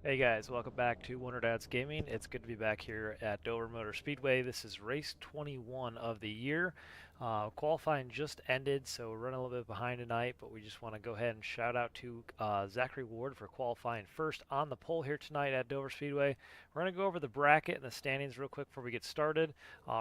Hey guys, welcome back to Wonder Dads Gaming. It's good to be back here at Dover Motor Speedway. This is race 21 of the year. Qualifying just ended, so we're running a little bit behind tonight, but we just want to go ahead and shout out to Zachary Ward for qualifying first on the pole here tonight at Dover Speedway. We're going to go over the bracket and the standings real quick before we get started.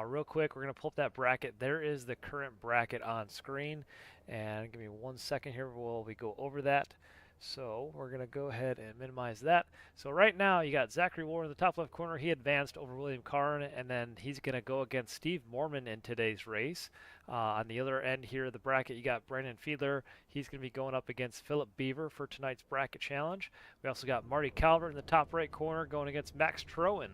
Real quick, we're going to pull up that bracket. There is the current bracket on screen, and give me 1 second here while we go over that. So we're going to go ahead and minimize that. So right now you got Zachary Ward in the top left corner. He advanced over William Karn, and then he's going to go against Steve Mormon in today's race. On the other end here of the bracket, you got Brandon Fiedler. He's going to be going up against Philip Beaver for tonight's bracket challenge. We also got Marty Calvert in the top right corner going against Max Troen.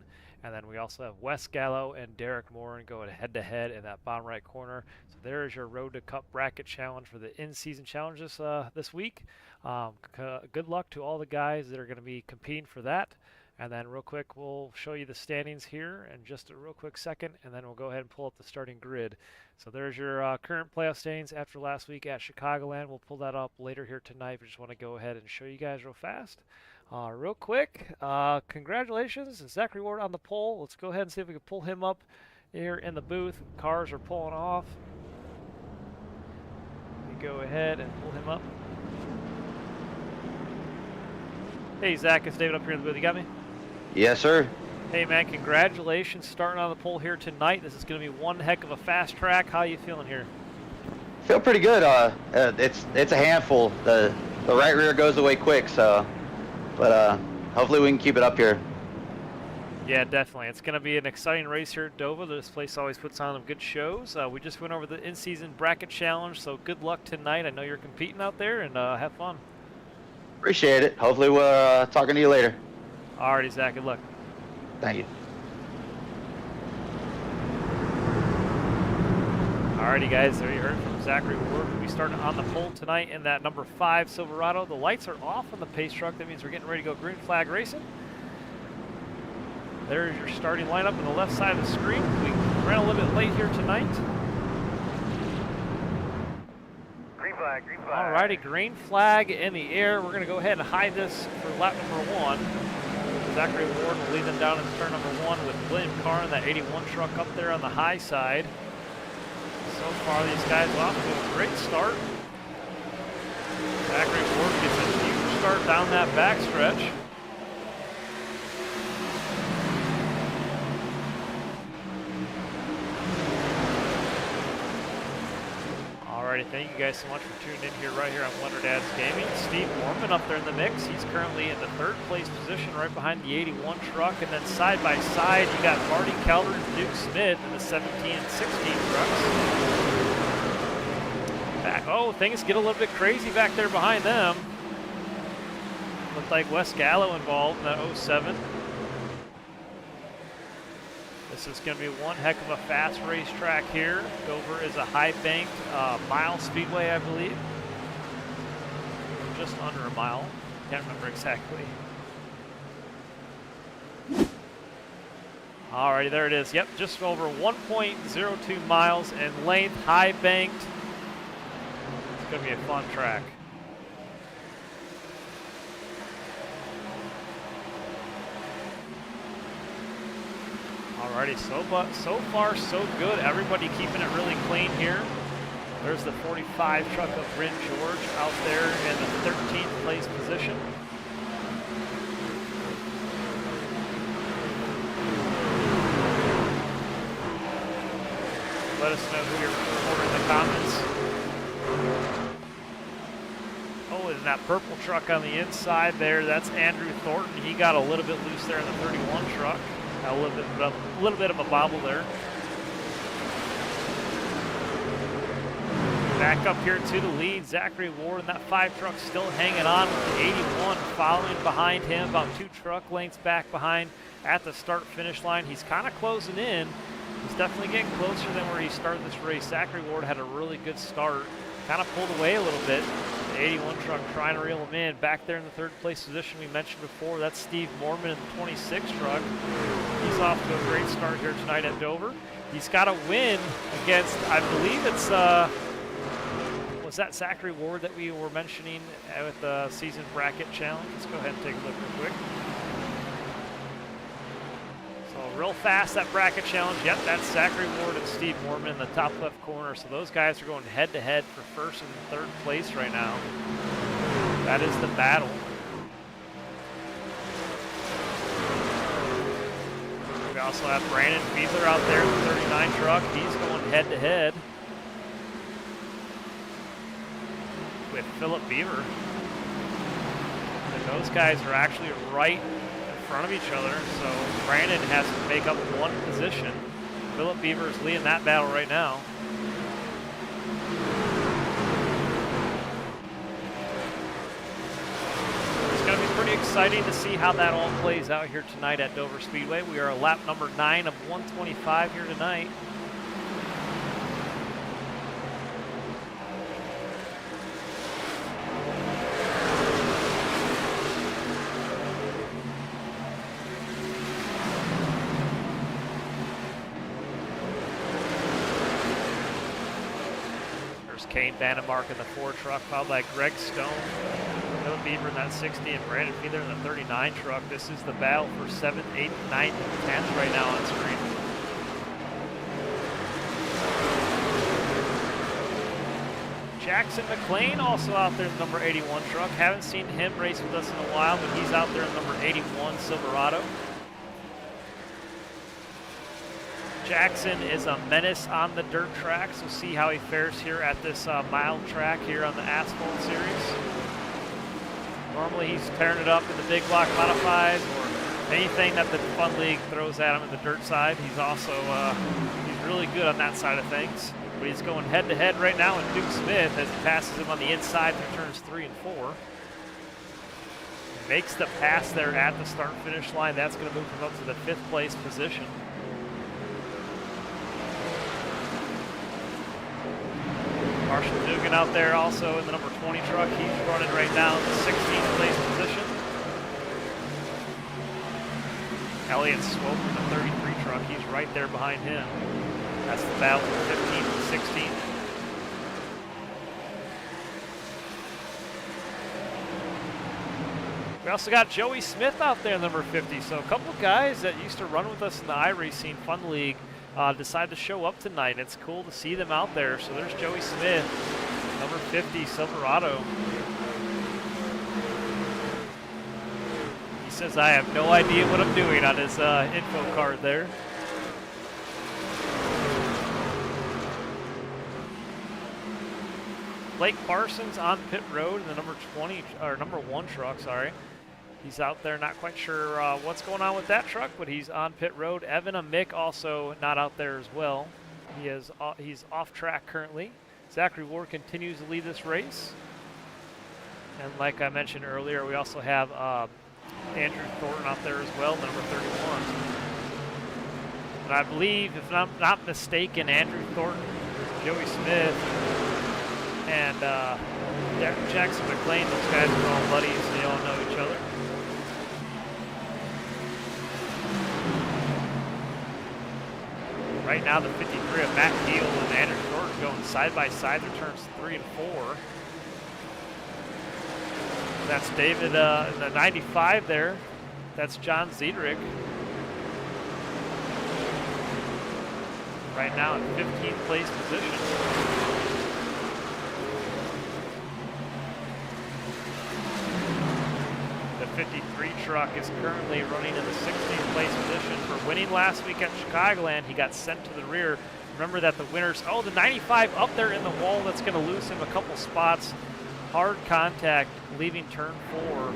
And then we also have Wes Gallo and Derek Morin going head-to-head in that bottom right corner. So there is your Road to Cup bracket challenge for the in-season challenges this week. Good luck to all the guys that are going to be competing for that. And then real quick, we'll show you the standings here in just a real quick second, and then we'll go ahead and pull up the starting grid. So there's your current playoff standings after last week at Chicagoland. We'll pull that up later here tonight. We just want to go ahead and show you guys real fast. Real quick, congratulations, Zachary Ward on the pole. Let's go ahead and see if we can pull him up here in the booth. Cars are pulling off. We go ahead and pull him up. Hey Zach, it's David up here in the booth. You got me? Yes, sir. Hey man, congratulations starting on the pole here tonight. This is going to be one heck of a fast track. How are you feeling here? Feel pretty good. It's a handful. The right rear goes away quick, so but hopefully we can keep it up here. Yeah, definitely. It's going to be an exciting race here at Dover. This place always puts on some good shows. We just went over the in-season bracket challenge, so good luck tonight. I know you're competing out there, and have fun. Appreciate it. Hopefully we're talking to you later. Alrighty, Zach. Good luck. Thank you. Alrighty, guys. There you heard from Zachary Ward. We'll be starting on the pole tonight in that number 5 Silverado. The lights are off on the pace truck. That means we're getting ready to go green flag racing. There's your starting lineup on the left side of the screen. We ran a little bit late here tonight. Green flag, green flag. Alrighty, green flag in the air. We're going to go ahead and hide this for lap number 1. Zachary Ward will lead them down in turn number 1 with William Karn, that 81 truck up there on the high side. So far, these guys are off to a great start. Zachary Ward gets a huge start down that backstretch. Alrighty, thank you guys so much for tuning in here right here on Wonder Dads Gaming. Steve Mormon up there in the mix. He's currently in the 3rd place position right behind the 81 truck. And then side by side, you got Marty Calvert and Duke Smith in the 17 and 16 trucks. Things get a little bit crazy back there behind them. Looked like Wes Gallo involved in that 07. This is going to be one heck of a fast racetrack here. Dover is a high-banked mile speedway, I believe. Just under a mile. Can't remember exactly. Alrighty, there it is. Yep, just over 1.02 miles in length, high-banked. It's going to be a fun track. Alrighty, so far so good. Everybody keeping it really clean here. There's the 45 truck of Bryn George out there in the 13th place position. Let us know who you're for in the comments. Oh, and that purple truck on the inside there, that's Andrew Thornton. He got a little bit loose there in the 31 truck. A little bit of a bobble there. Back up here to the lead, Zachary Ward, and that 5 truck still hanging on with the 81 following behind him, about 2 truck lengths back behind at the start-finish line. He's kind of closing in. He's definitely getting closer than where he started this race. Zachary Ward had a really good start, kind of pulled away a little bit. The 81 truck trying to reel him in. Back there in the 3rd place position we mentioned before, that's Steve Mormon in the 26 truck. He's off to a great start here tonight at Dover. He's got a win against, I believe it's, was that Zachary Ward that we were mentioning with the season bracket challenge? Let's go ahead and take a look real quick. real fast, that bracket challenge. Yep, that's Zachary Ward and Steve Mormon in the top left corner. So those guys are going head-to-head for first and third place right now. That is the battle. We also have Brandon Fiedler out there in the 39 truck. He's going head-to-head with Philip Beaver. And those guys are actually right in front of each other, so Brandon has to make up one position. Philip Beaver is leading that battle right now. It's going to be pretty exciting to see how that all plays out here tonight at Dover Speedway. We are lap number 9 of 125 here tonight. Kane Vandemark in the 4 truck, followed by Greg Stone, Philip Beaver in that 60, and Brandon Fiedler in the 39 truck. This is the battle for 7th, 8th, 9th, and 10th right now on screen. Jackson McLean also out there in the number 81 truck. Haven't seen him race with us in a while, but he's out there in the number 81 Silverado. Jackson is a menace on the dirt track, so see how he fares here at this mild track here on the Asphalt Series. Normally he's tearing it up in the big block modifieds or anything that the F.U.N League throws at him in the dirt side. He's also he's really good on that side of things. But he's going head-to-head right now with Duke Smith as he passes him on the inside through turns 3 and 4. Makes the pass there at the start-finish line. That's going to move him up to the 5th place position. Marshall Dugan out there also in the number 20 truck. He's running right now in the 16th place position. Elliott Swope in the 33 truck. He's right there behind him. That's the battle for 15th and 16th. We also got Joey Smith out there in number 50. So a couple of guys that used to run with us in the iRacing F.U.N League decided to show up tonight. It's cool to see them out there. So there's Joey Smith, number 50 Silverado. He says, I have no idea what I'm doing on his info card there. Blake Parsons on pit road in the number 20 or number 1 truck, sorry. He's out there, not quite sure what's going on with that truck, but he's on pit road. Evan Amick also not out there as well. He's off track currently. Zachary Ward continues to lead this race. And like I mentioned earlier, we also have Andrew Thornton out there as well, number 31. And I believe, if I'm not mistaken, Andrew Thornton, Joey Smith, and Jackson McLean, those guys are all buddies. They all know each other. Right now, the 53 of Matt Keel and Andrew Thornton going side by side through turns 3 and 4. That's David in the 95 there. That's John Ziedrich. Right now in 15th place position. The 53 truck is currently running in the 16th place position. For winning last week at Chicagoland, he got sent to the rear. Remember that the winners, the 95 up there in the wall, that's going to lose him a couple spots. Hard contact leaving turn 4.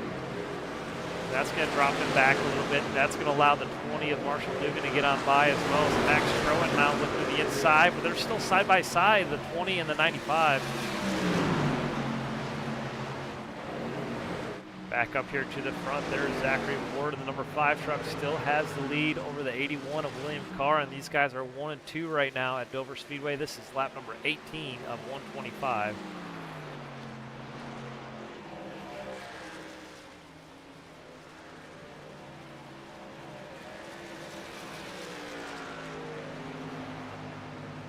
That's going to drop him back a little bit. That's going to allow the 20 of Marshall Dugan to get on by, as well as Max Strohan now looking to the inside, but they're still side by side, the 20 and the 95. Back up here to the front, there's Zachary Ward, and the number 5 truck still has the lead over the 81 of William Carr, and these guys are 1 and 2 right now at Dover Speedway. This is lap number 18 of 125.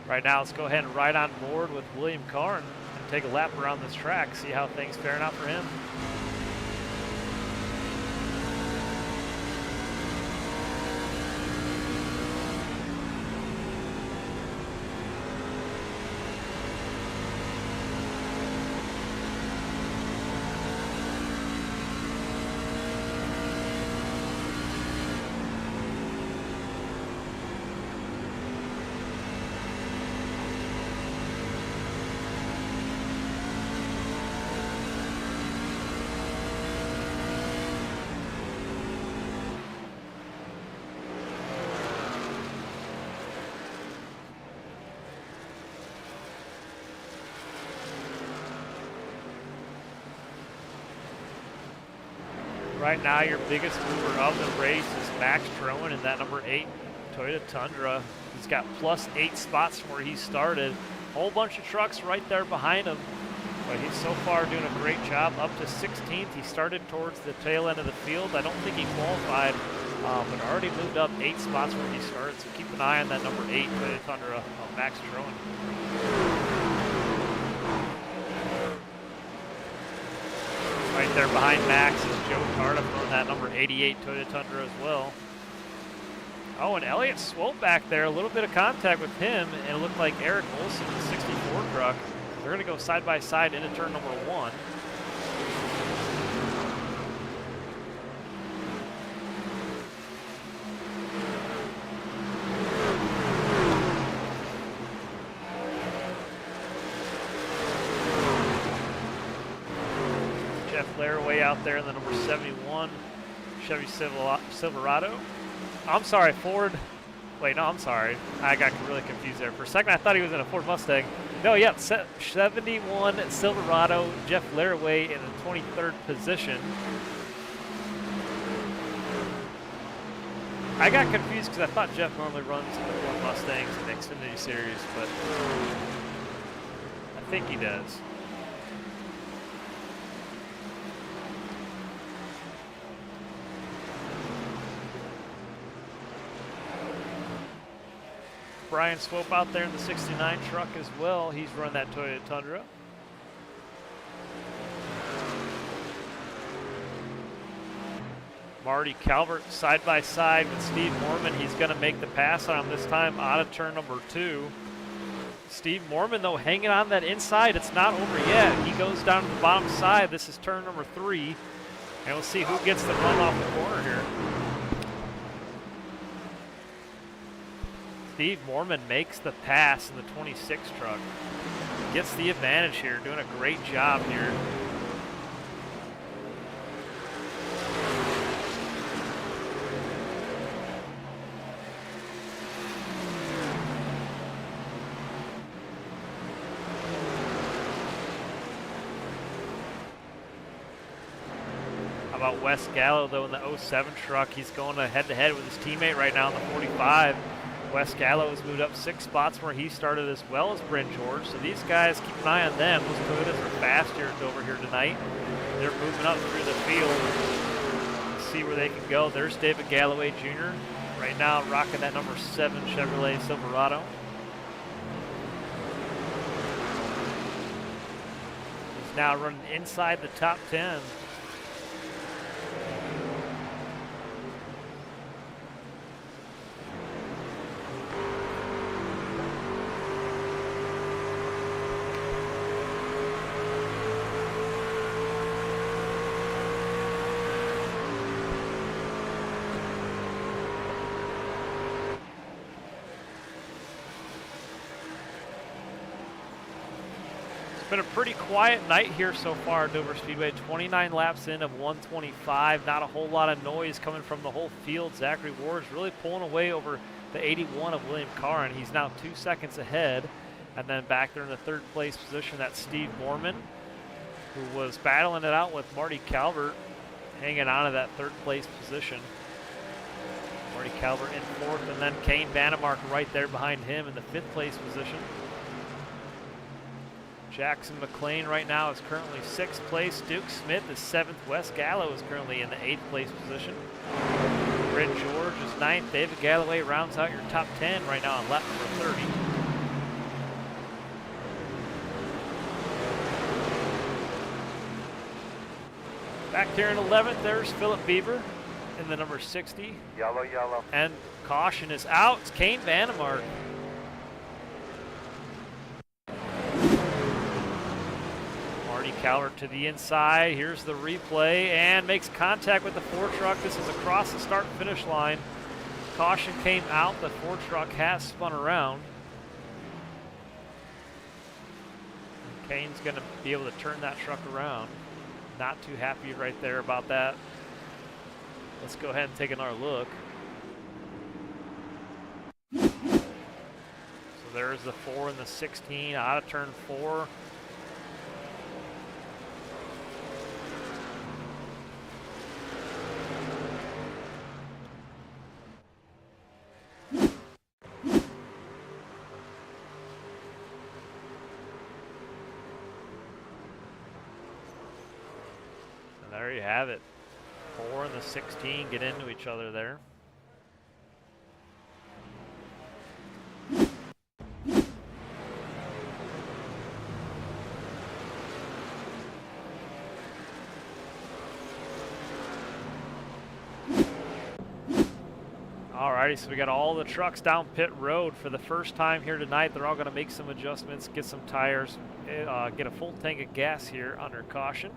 Right now, let's go ahead and ride on board with William Carr and take a lap around this track, see how things faring out for him. Right now, your biggest mover of the race is Max Troen in that number 8 Toyota Tundra. He's got +8 spots from where he started. Whole bunch of trucks right there behind him. But he's so far doing a great job. Up to 16th. He started towards the tail end of the field. I don't think he qualified, but already moved up 8 spots where he started. So keep an eye on that number 8 Toyota Tundra of Max Troen. Right there behind Max is Joe Tardif on that number 88 Toyota Tundra as well. Oh, and Elliott Swope back there, a little bit of contact with him, and it looked like Eric Olson, the 64 truck. They're going to go side by side into turn number 1. Way out there in the number 71 Chevy Silverado. I'm sorry, Ford. Wait, no, I'm sorry. I got really confused there. For a second, I thought he was in a Ford Mustang. No, yeah, 71 Silverado, Jeff Laraway in the 23rd position. I got confused because I thought Jeff normally runs the Ford Mustangs in the Xfinity Series, but I think he does. Brian Swope out there in the 69 truck as well. He's running that Toyota Tundra. Marty Calvert side by side with Steve Mormon. He's going to make the pass on him this time out of turn number 2. Steve Mormon, though, hanging on that inside. It's not over yet. He goes down to the bottom side. This is turn number 3. And we'll see who gets the run off the corner here. Steve Mormon makes the pass in the 26 truck. Gets the advantage here, doing a great job here. How about Wes Gallo, though, in the 07 truck? He's going head-to-head with his teammate right now in the 45. Wes Gallo has moved up 6 spots where he started, as well as Bryn George. So these guys, keep an eye on them. Those Toyotas are fast here over here tonight. They're moving up through the field. Let's see where they can go. There's David Galloway Jr. right now rocking that number 7 Chevrolet Silverado. He's now running inside the top 10. Been a pretty quiet night here so far at Dover Speedway. 29 laps in of 125. Not a whole lot of noise coming from the whole field. Zachary Ward is really pulling away over the 81 of William Carr, and he's now 2 seconds ahead. And then back there in the 3rd place position, that's Steve Mormon, who was battling it out with Marty Calvert, hanging on to that 3rd place position. Marty Calvert in 4th, and then Kane Vannemark right there behind him in the 5th place position. Jackson McLean right now is currently 6th place. Duke Smith is 7th. Wes Gallo is currently in the 8th place position. Bryn George is 9th. David Galloway rounds out your top 10 right now on lap number 30. Back here in 11th, there's Philip Bieber in the number 60. Yellow, yellow. And caution is out. It's Kane Vannemark. Calvert to the inside. Here's the replay and makes contact with the Ford truck. This is across the start finish line. Caution came out. The Ford truck has spun around. And Kane's going to be able to turn that truck around. Not too happy right there about that. Let's go ahead and take another look. So there's the 4 and the 16 out of turn 4. have it. 4 and the 16 get into each other there. Alrighty, so we got all the trucks down pit road for the first time here tonight. They're all going to make some adjustments, get some tires, get a full tank of gas here under caution.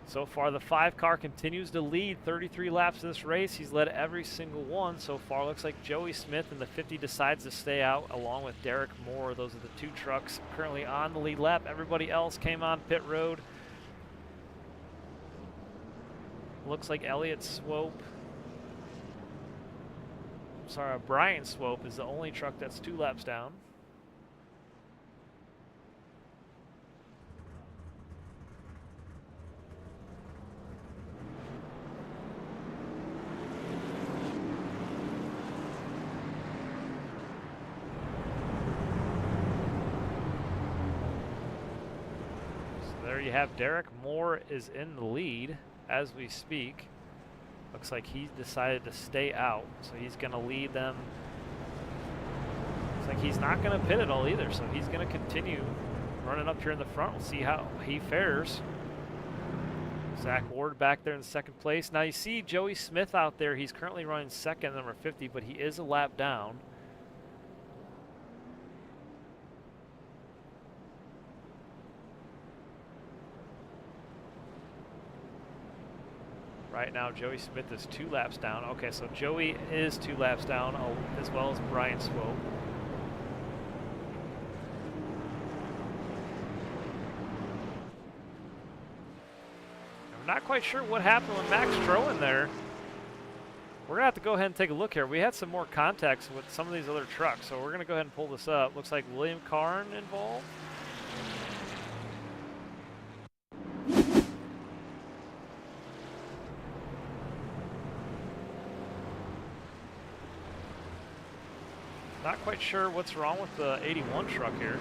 So far, the 5 car continues to lead 33 laps of this race. He's led every single one so far. Looks like Joey Smith in the 50 decides to stay out along with Derek Moore. Those are the 2 trucks currently on the lead lap. Everybody else came on pit road. Looks like Elliott Swope. Sorry, Brian Swope is the only truck that's 2 laps down. So there you have Derek Moore is in the lead as we speak. Looks like he decided to stay out, so he's going to lead them. Looks like he's not going to pit at all either, so he's going to continue running up here in the front. We'll see how he fares. Zach Ward back there in second place. Now you see Joey Smith out there. He's currently running second, number 50, but he is a lap down. Right now, Joey Smith is 2 laps down. Okay, so Joey is 2 laps down, as well as Brian Swope. I'm not quite sure what happened with Max Strohan there. We're going to have to go ahead and take a look here. We had some more contacts with some of these other trucks, so we're going to go ahead and pull this up. Looks like William Karn involved. Not quite sure what's wrong with the 81 truck here.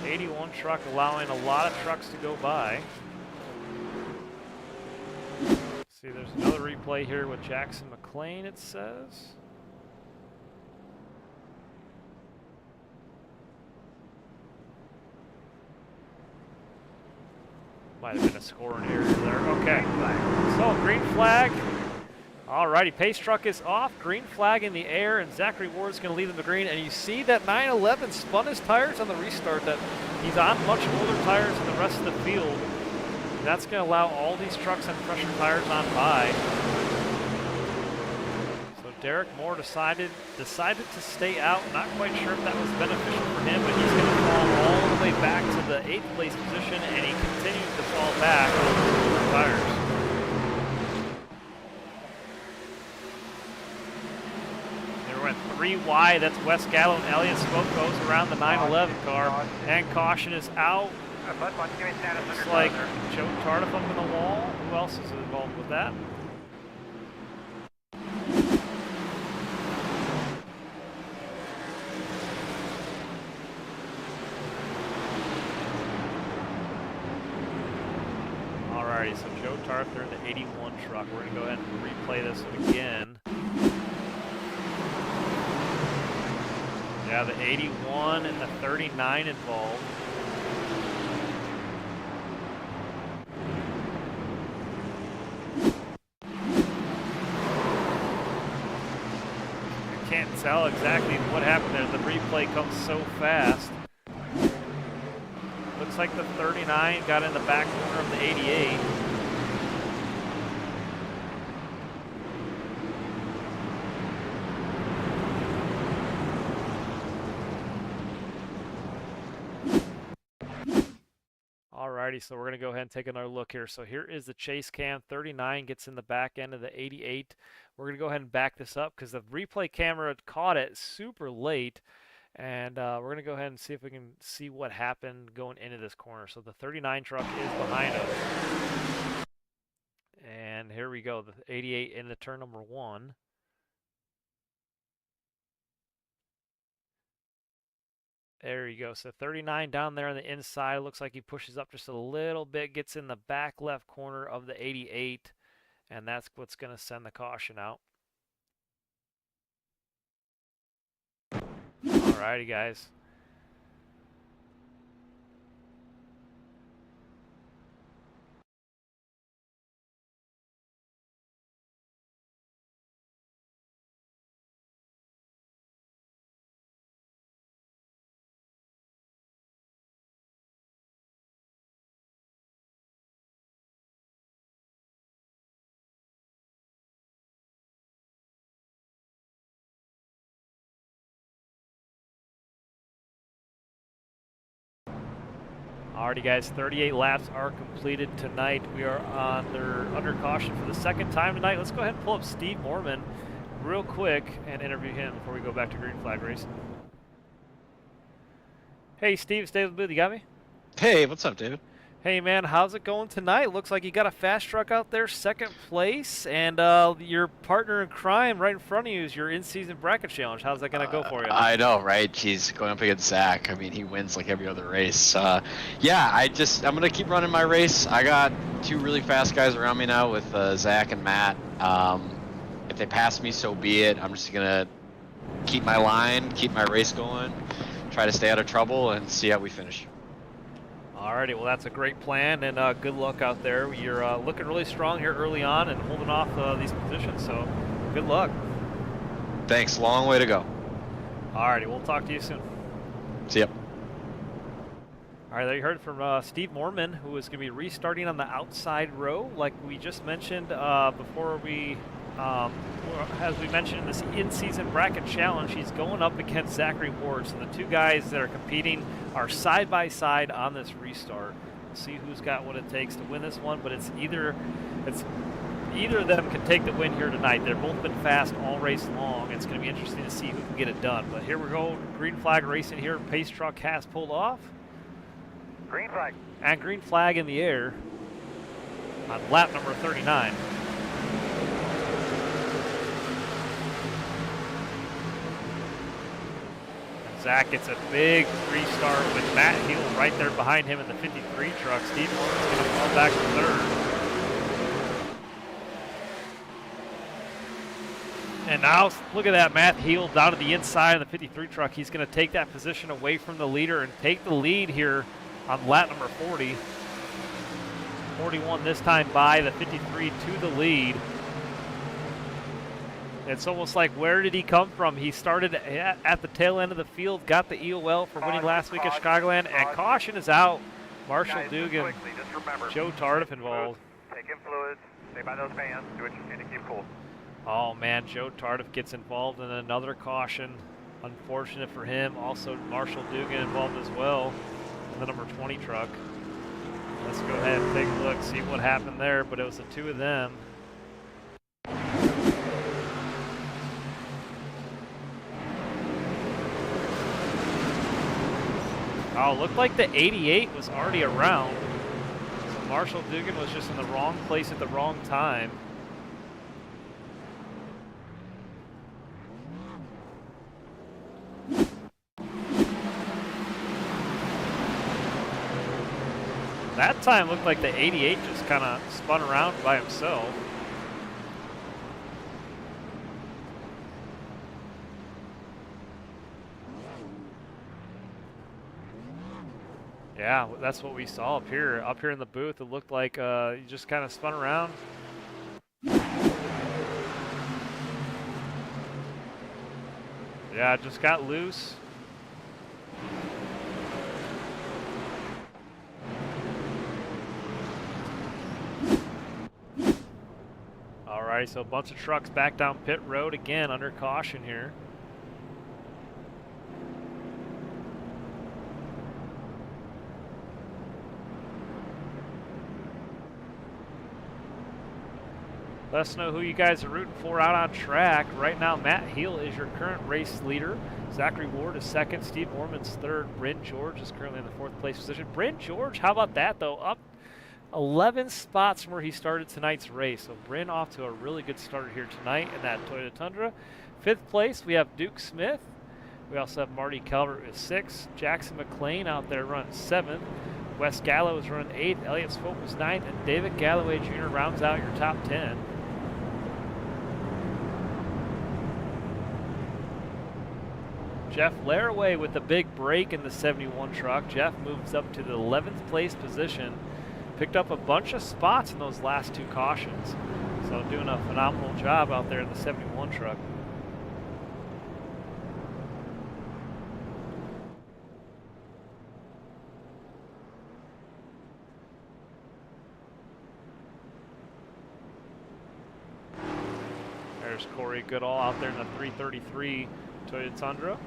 The 81 truck allowing a lot of trucks to go by. See, there's another replay here with Jackson McLean, it says. Might have been a scoring error there. Okay. So, green flag. Alrighty, pace truck is off, green flag in the air, and Zachary Ward's going to lead them to green. And you see that 911 spun his tires on the restart. That he's on much older tires than the rest of the field. And that's going to allow all these trucks on fresher tires on by. So Derek Moore decided to stay out. Not quite sure if that was beneficial for him, but he's going to fall all the way back to the 8th place position, and he continues to fall back on older tires. Went 3 wide. That's Wes Gallo and Elliott Swope goes around the 911 car, and caution is out. Looks like Joe Tardif up in the wall. Who else is involved with that? Alrighty, so Joe Tardif there in the 81 truck. We're going to go ahead and replay this again. Yeah, the 81 and the 39 involved. I can't tell exactly what happened there. The replay comes so fast. Looks like the 39 got in the back corner of the 88. Alrighty, so we're going to go ahead and take another look here. So here is the chase cam. 39 gets in the back end of the 88. We're going to go ahead and back this up because the replay camera caught it super late. And we're going to go ahead and see if we can see what happened going into this corner. So the 39 truck is behind us. And here we go, the 88 into turn number 1. There you go. So 39 down there on the inside. Looks like he pushes up just a little bit, gets in the back left corner of the 88, and that's what's going to send the caution out. Alrighty, guys. Alrighty, guys, 38 laps are completed tonight. We are under caution for the second time tonight. Let's go ahead and pull up Steve Mormon real quick and interview him before we go back to green flag racing. Hey, Steve, stay with the booth. You got me? Hey, what's up, David? Hey, man, how's it going tonight? Looks like you got a fast truck out there, second place, and your partner in crime right in front of you is your in-season bracket challenge. How's that going to go for you? I know, right? He's going up against Zach. I mean, he wins like every other race. Yeah, I'm going to keep running my race. I got two really fast guys around me now with Zach and Matt. If they pass me, so be it. I'm just going to keep my line, keep my race going, try to stay out of trouble, and see how we finish. Alrighty, well, that's a great plan, and good luck out there. You're looking really strong here early on and holding off these positions, so good luck. Thanks. Long way to go. Alrighty, we'll talk to you soon. See ya. All right, there you heard from Steve Mormon, who is going to be restarting on the outside row, like we just mentioned before we, as we mentioned in this in-season bracket challenge, he's going up against Zachary Ward. So the two guys that are competing are side by side on this restart. We'll see who's got what it takes to win this one, but either of them can take the win here tonight. They've both been fast all race long. It's going to be interesting to see who can get it done. But here we go, green flag racing here. Pace truck has pulled off. Green flag. And green flag in the air on lap number 39. And Zach gets a big restart with Matt Heel right there behind him in the 53 truck. Steve Morgan's going to fall back to third. And now, look at that, Matt Heel down to the inside of the 53 truck. He's going to take that position away from the leader and take the lead here on lap number 40. 41 this time by the 53 to the lead. It's almost like, where did he come from? He started at the tail end of the field, got the EOL for winning last week at Chicagoland, and caution is out. Marshall Dugan, Joe Tardif involved. Take in fluids, stay by those fans, do what you can to keep cool. Oh man, Joe Tardif gets involved in another caution. Unfortunate for him. Also Marshall Dugan involved as well in the number 20 truck. Let's go ahead and take a look, see what happened there, but it was the two of them. Oh, looked like the 88 was already around. So Marshall Dugan was just in the wrong place at the wrong time. That time looked like the 88 just kind of spun around by himself. Yeah, that's what we saw up here. Up here in the booth, it looked like he just kind of spun around. Yeah, it just got loose. Alright, so a bunch of trucks back down pit road again under caution here. Let us know who you guys are rooting for out on track. Right now, Matt Heel is your current race leader. Zachary Ward is second. Steve Mormon's third. Bryn George is currently in the fourth place position. Bryn George, how about that though? Up 11 spots from where he started tonight's race. So Bryn off to a really good start here tonight in that Toyota Tundra. Fifth place, we have Duke Smith. We also have Marty Calvert with 6th. Jackson McLean out there running 7th. Wes Gallo is running 8th. Elliott Swope was 9th. And David Galloway Jr. rounds out your top 10. Jeff Laraway with the big break in the 71 truck. Jeff moves up to the 11th place position. Picked up a bunch of spots in those last 2 cautions. So doing a phenomenal job out there in the 71 truck. There's Corey Goodall out there in the 333 Toyota Tundra.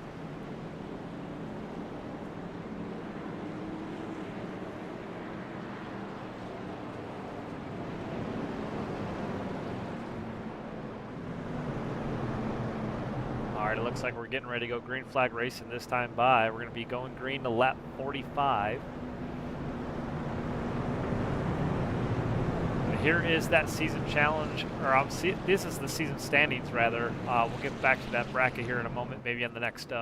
All right, it looks like we're getting ready to go green flag racing this time by. We're going to be going green to lap 45. Here is that season challenge, or this is the season standings rather. We'll get back to that bracket here in a moment, maybe on the next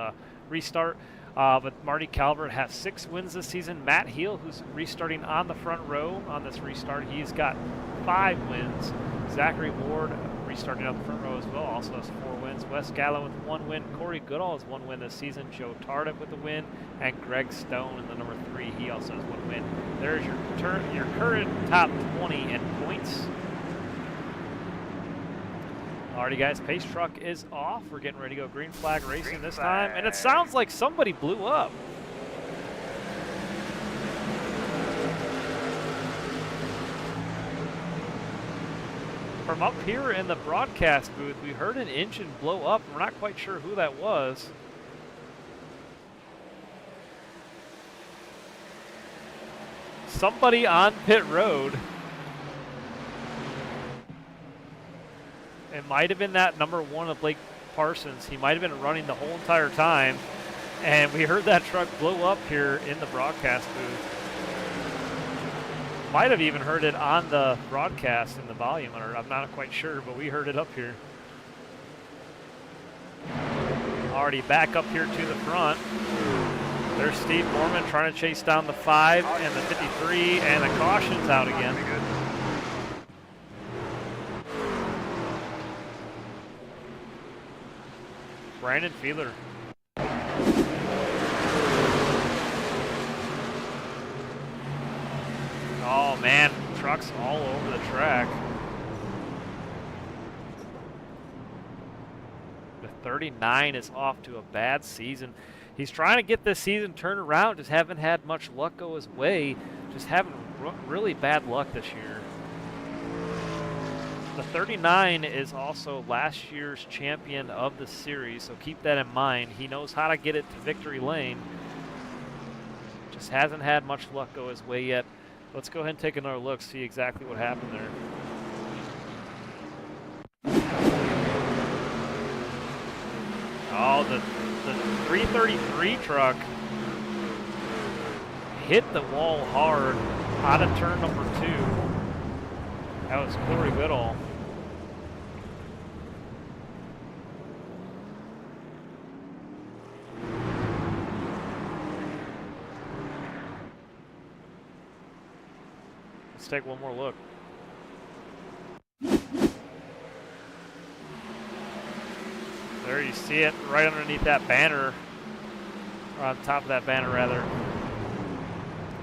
restart. But Marty Calvert has 6 wins this season. Matt Heel, who's restarting on the front row on this restart, he's got 5 wins. Zachary Ward restarting on the front row as well, also has 4 wins. Wes Gallo with 1 win. Corey Goodall has 1 win this season. Joe Tardif with a win, and Greg Stone in the number 3. He also has 1 win. There's your current top 20 in points. Alrighty, guys, pace truck is off. We're getting ready to go green flag racing this time, and it sounds like somebody blew up. From up here in the broadcast booth, we heard an engine blow up. We're not quite sure who that was. Somebody on pit road. It might have been that number 1 of Blake Parsons. He might have been running the whole entire time. And we heard that truck blow up here in the broadcast booth. Might have even heard it on the broadcast in the volume, or I'm not quite sure, but we heard it up here. Already back up here to the front. There's Steve Mormon trying to chase down the 5 and the 53, and the caution's out again. Brandon Fiedler. Oh man, trucks all over the track. The 39 is off to a bad season. He's trying to get this season turned around, just haven't had much luck go his way. Just having really bad luck this year. The 39 is also last year's champion of the series, so keep that in mind. He knows how to get it to victory lane. Just hasn't had much luck go his way yet. Let's go ahead and take another look, see exactly what happened there. Oh, the 333 truck hit the wall hard out of turn number 2. That was Corey Goodall. Let's take one more look. There you see it right underneath that banner, or on top of that banner rather.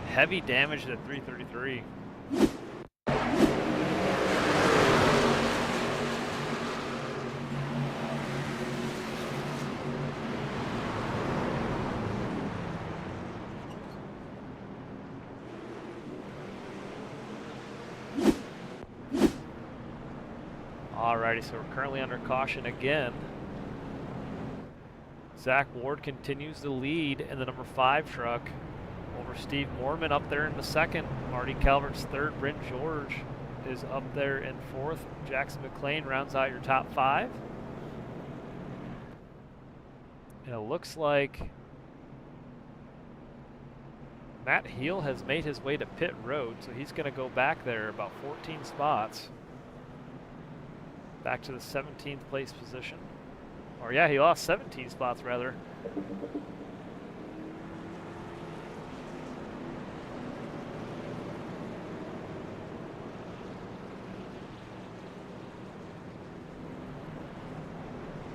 Heavy damage to 333. Alrighty, so we're currently under caution again. Zach Ward continues to lead in the number 5 truck over Steve Mormon up there in the 2nd. Marty Calvert's 3rd. Brent George is up there in 4th. Jackson McLean rounds out your top 5. And it looks like Matt Heel has made his way to pit road, so he's going to go back there about 14 spots. Back to the 17th place position. Or yeah, he lost 17 spots rather.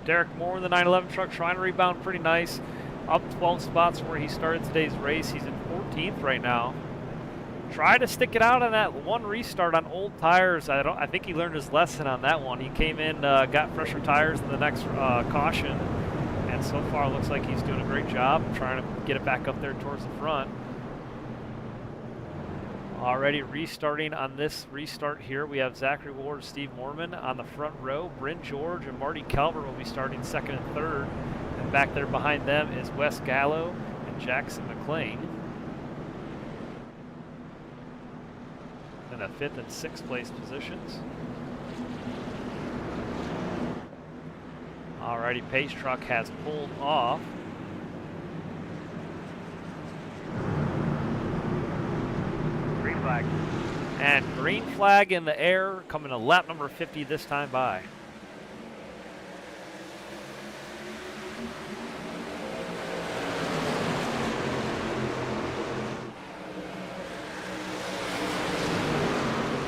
Derek Moore in the 911 truck trying to rebound pretty nice. Up 12 spots from where he started today's race. He's in 14th right now. Try to stick it out on that one restart on old tires. I think he learned his lesson on that one. He came in, got fresher tires in the next caution, and so far looks like he's doing a great job trying to get it back up there towards the front. Already restarting on this restart here, we have Zachary Ward, Steve Mormon on the front row. Bryn George and Marty Calvert will be starting second and third. And back there behind them is Wes Gallo and Jackson McLean. In the 5th and 6th place positions. Alrighty, pace truck has pulled off. Green flag. And green flag in the air, coming to lap number 50 this time by.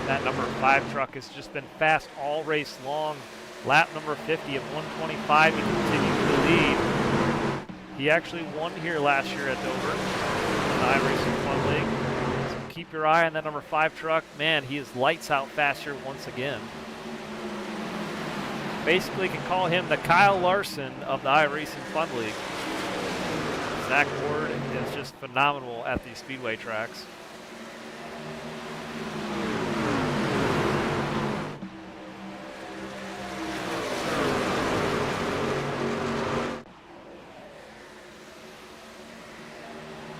That number 5 truck has just been fast all race long. Lap number 50 at 125, he continues to lead. He actually won here last year at Dover in the iRacing Fun League. So keep your eye on that number 5 truck. Man, he is lights out fast here once again. Basically, can call him the Kyle Larson of the iRacing Fun League. Zach Ward is just phenomenal at these speedway tracks.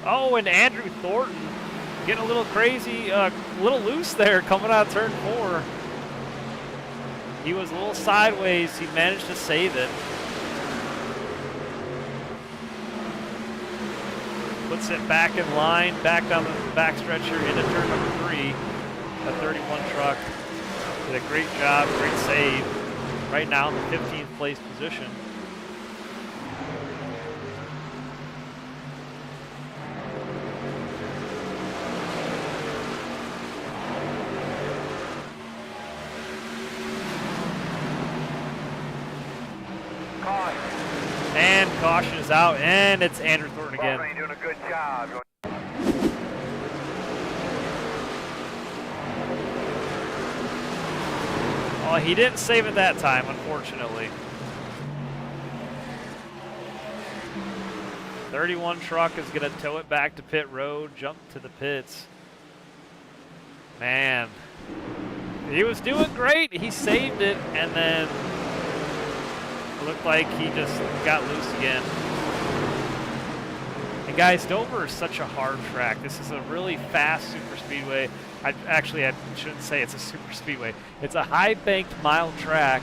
Oh, and Andrew Thornton getting a little crazy, a little loose there coming out of turn 4. He was a little sideways. He managed to save it. Puts it back in line, back down the backstretch here into turn number 3. The 31 truck did a great job, great save. Right now in the 15th place position. And caution is out, and it's Andrew Thornton again. You're doing a good job. Oh, he didn't save it that time, unfortunately. 31 truck is going to tow it back to pit road, jump to the pits. Man, he was doing great. He saved it, and then it looked like he just got loose again. And guys, Dover is such a hard track. This is a really fast super speedway. I shouldn't say it's a super speedway. It's a high banked mile track,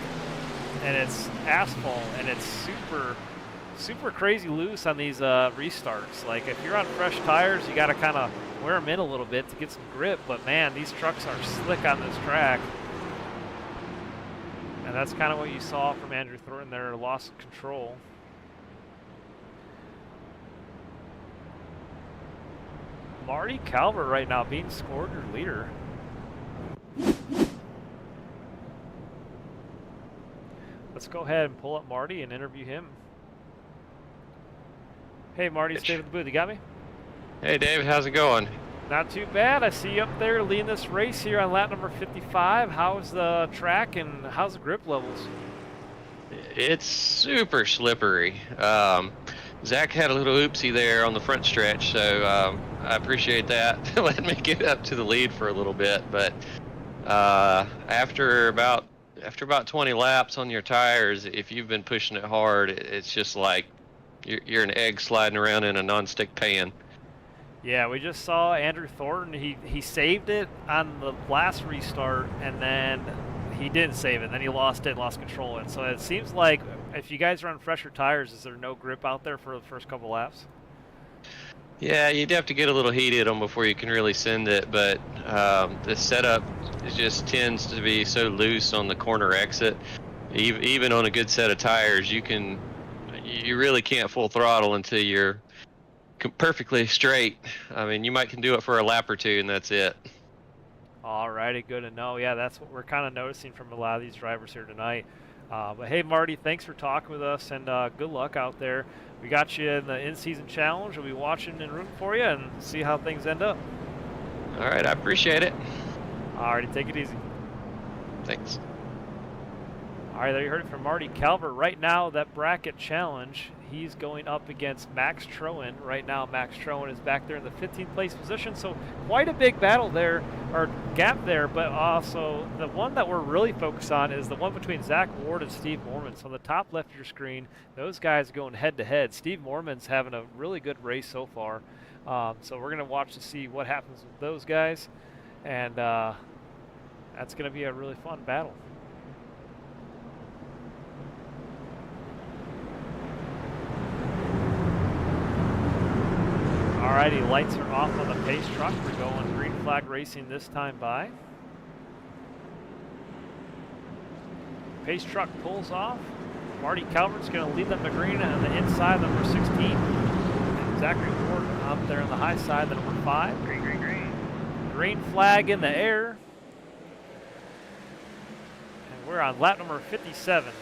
and it's asphalt, and it's super crazy loose on these restarts. Like if you're on fresh tires, you got to kind of wear them in a little bit to get some grip. But man, these trucks are slick on this track. And that's kind of what you saw from Andrew Thornton there, loss of control. Marty Calvert right now being scored your leader. Let's go ahead and pull up Marty and interview him. Hey Marty, it's David the Booth. You got me? Hey David, how's it going? Not too bad. I see you up there leading this race here on lap number 55. How's the track and how's the grip levels? It's super slippery. Zach had a little oopsie there on the front stretch, so I appreciate that. Letting me get up to the lead for a little bit. But after about 20 laps on your tires, if you've been pushing it hard, it's just like you're an egg sliding around in a non-stick pan. Yeah, we just saw Andrew Thornton. He saved it on the last restart, and then he didn't save it. Then he lost it, lost control. And so it seems like if you guys are on fresher tires, is there no grip out there for the first couple laps? Yeah, you'd have to get a little heated on before you can really send it. But the setup just tends to be so loose on the corner exit. Even on a good set of tires, you can you really can't full throttle until you're perfectly straight. I mean, you might can do it for a lap or two, and that's it. Alrighty, good to know. Yeah, that's what we're kind of noticing from a lot of these drivers here tonight. But hey, Marty, thanks for talking with us, and good luck out there. We got you in the in-season challenge. We'll be watching and rooting for you and see how things end up. All right, I appreciate it. Alrighty, take it easy. Thanks. All right, there you heard it from Marty Calvert. Right now, that bracket challenge, he's going up against Max Troen. Right now, Max Troen is back there in the 15th place position, so quite a big battle there, or gap there, but also the one that we're really focused on is the one between Zach Ward and Steve Mormon. So on the top left of your screen, those guys are going head-to-head. Steve Mormon's having a really good race so far, so we're going to watch to see what happens with those guys, and that's going to be a really fun battle. Alrighty, lights are off on the pace truck. We're going green flag racing this time by. Pace truck pulls off. Marty Calvert's going to lead them to green on the inside, number 16. And Zachary Ward up there on the high side, the number 5. Green, green, green. Green flag in the air. And we're on lap number 57.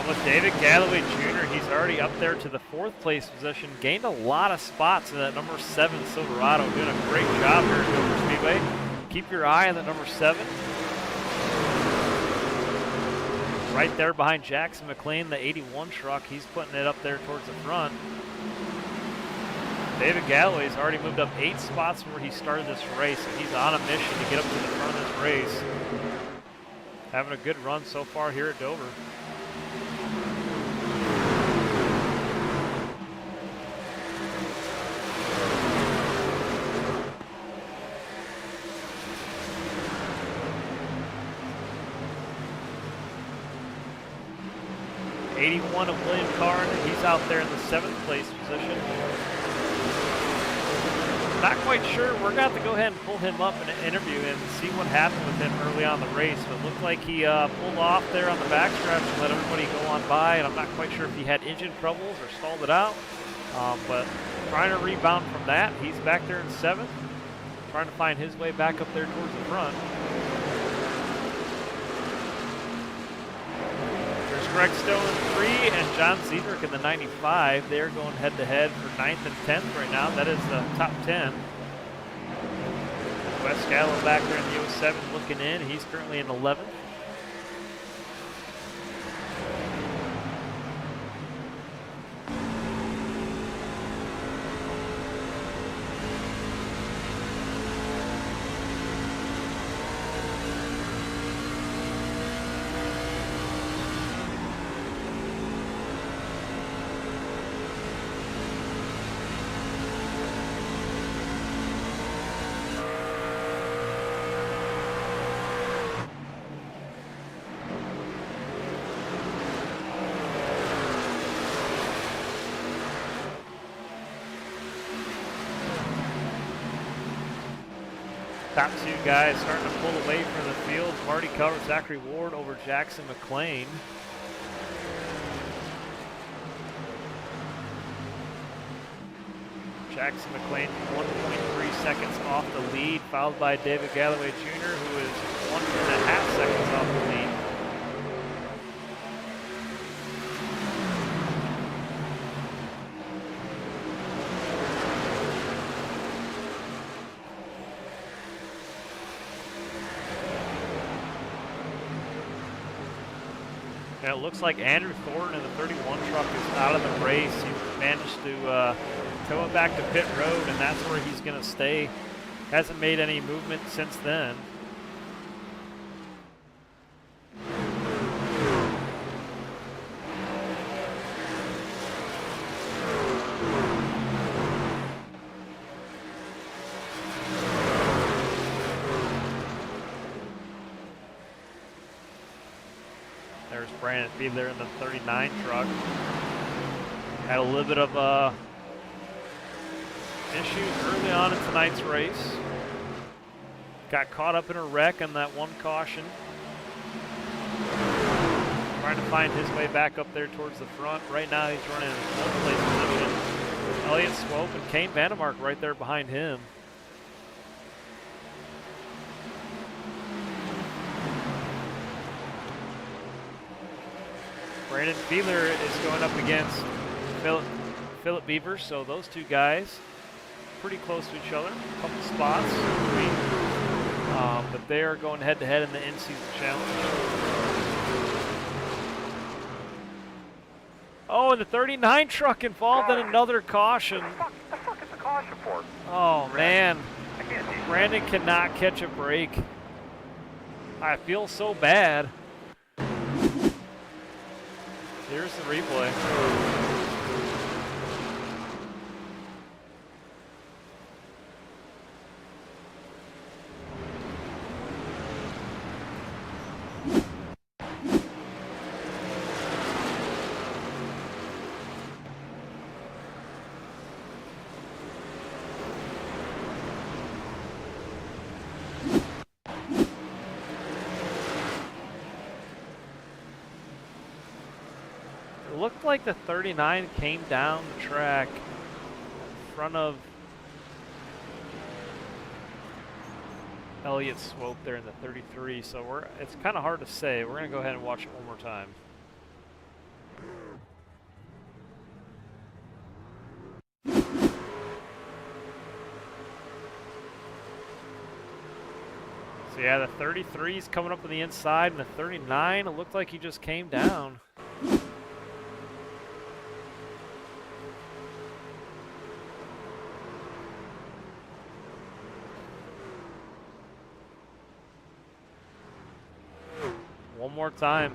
With David Galloway Jr., he's already up there to the 4th place position, gained a lot of spots in that number 7 Silverado, doing a great job here at Dover Speedway. Keep your eye on the number 7. Right there behind Jackson McLean, the 81 truck, he's putting it up there towards the front. David Galloway's already moved up 8 spots from where he started this race, and he's on a mission to get up to the front of this race. Having a good run so far here at Dover. '81 of William Carn, he's out there in the 7th place position. Not quite sure. We're going to have to go ahead and pull him up in an interview and see what happened with him early on the race. But it looked like he pulled off there on the backstretch and let everybody go on by. And I'm not quite sure if he had engine troubles or stalled it out. But trying to rebound from that. He's back there in 7th, trying to find his way back up there towards the front. There's Greg Stone in 3 and John Zedrick in the 95. They're going head-to-head for 9th and 10th right now. That is the top 10. Wes Gallo back there in the 07 looking in. He's currently in 11th. Top 2 guys starting to pull away from the field. Marty Calvert, Zachary Ward over Jackson McLean. Jackson McLean 1.3 seconds off the lead, followed by David Galloway Jr., who is 1.5 seconds off the lead. And it looks like Andrew Thornton in the 31 truck is out of the race. He managed to tow it back to pit road, and that's where he's going to stay. Hasn't made any movement since then. There's Brandon Fiedler in the 39 truck. Had a little bit of issues early on in tonight's race. Got caught up in a wreck on that one caution. Trying to find his way back up there towards the front. Right now he's running in fourth place position. Elliott Swope and Kane Vandemark right there behind him. Brandon Fiedler is going up against Philip Beavers, so those two guys pretty close to each other, a couple spots between, but they are going head-to-head in the in-season challenge. Oh, and the 39 truck involved in another caution. The fuck is the caution for? Oh, man. I can't see. Brandon cannot catch a break. I feel so bad. Here's the replay. It looked like the 39 came down the track in front of Elliott Swope there in the 33, so it's kind of hard to say. We're going to go ahead and watch it one more time. So yeah, the 33 is coming up on the inside, and the 39, it looked like he just came down. One more time.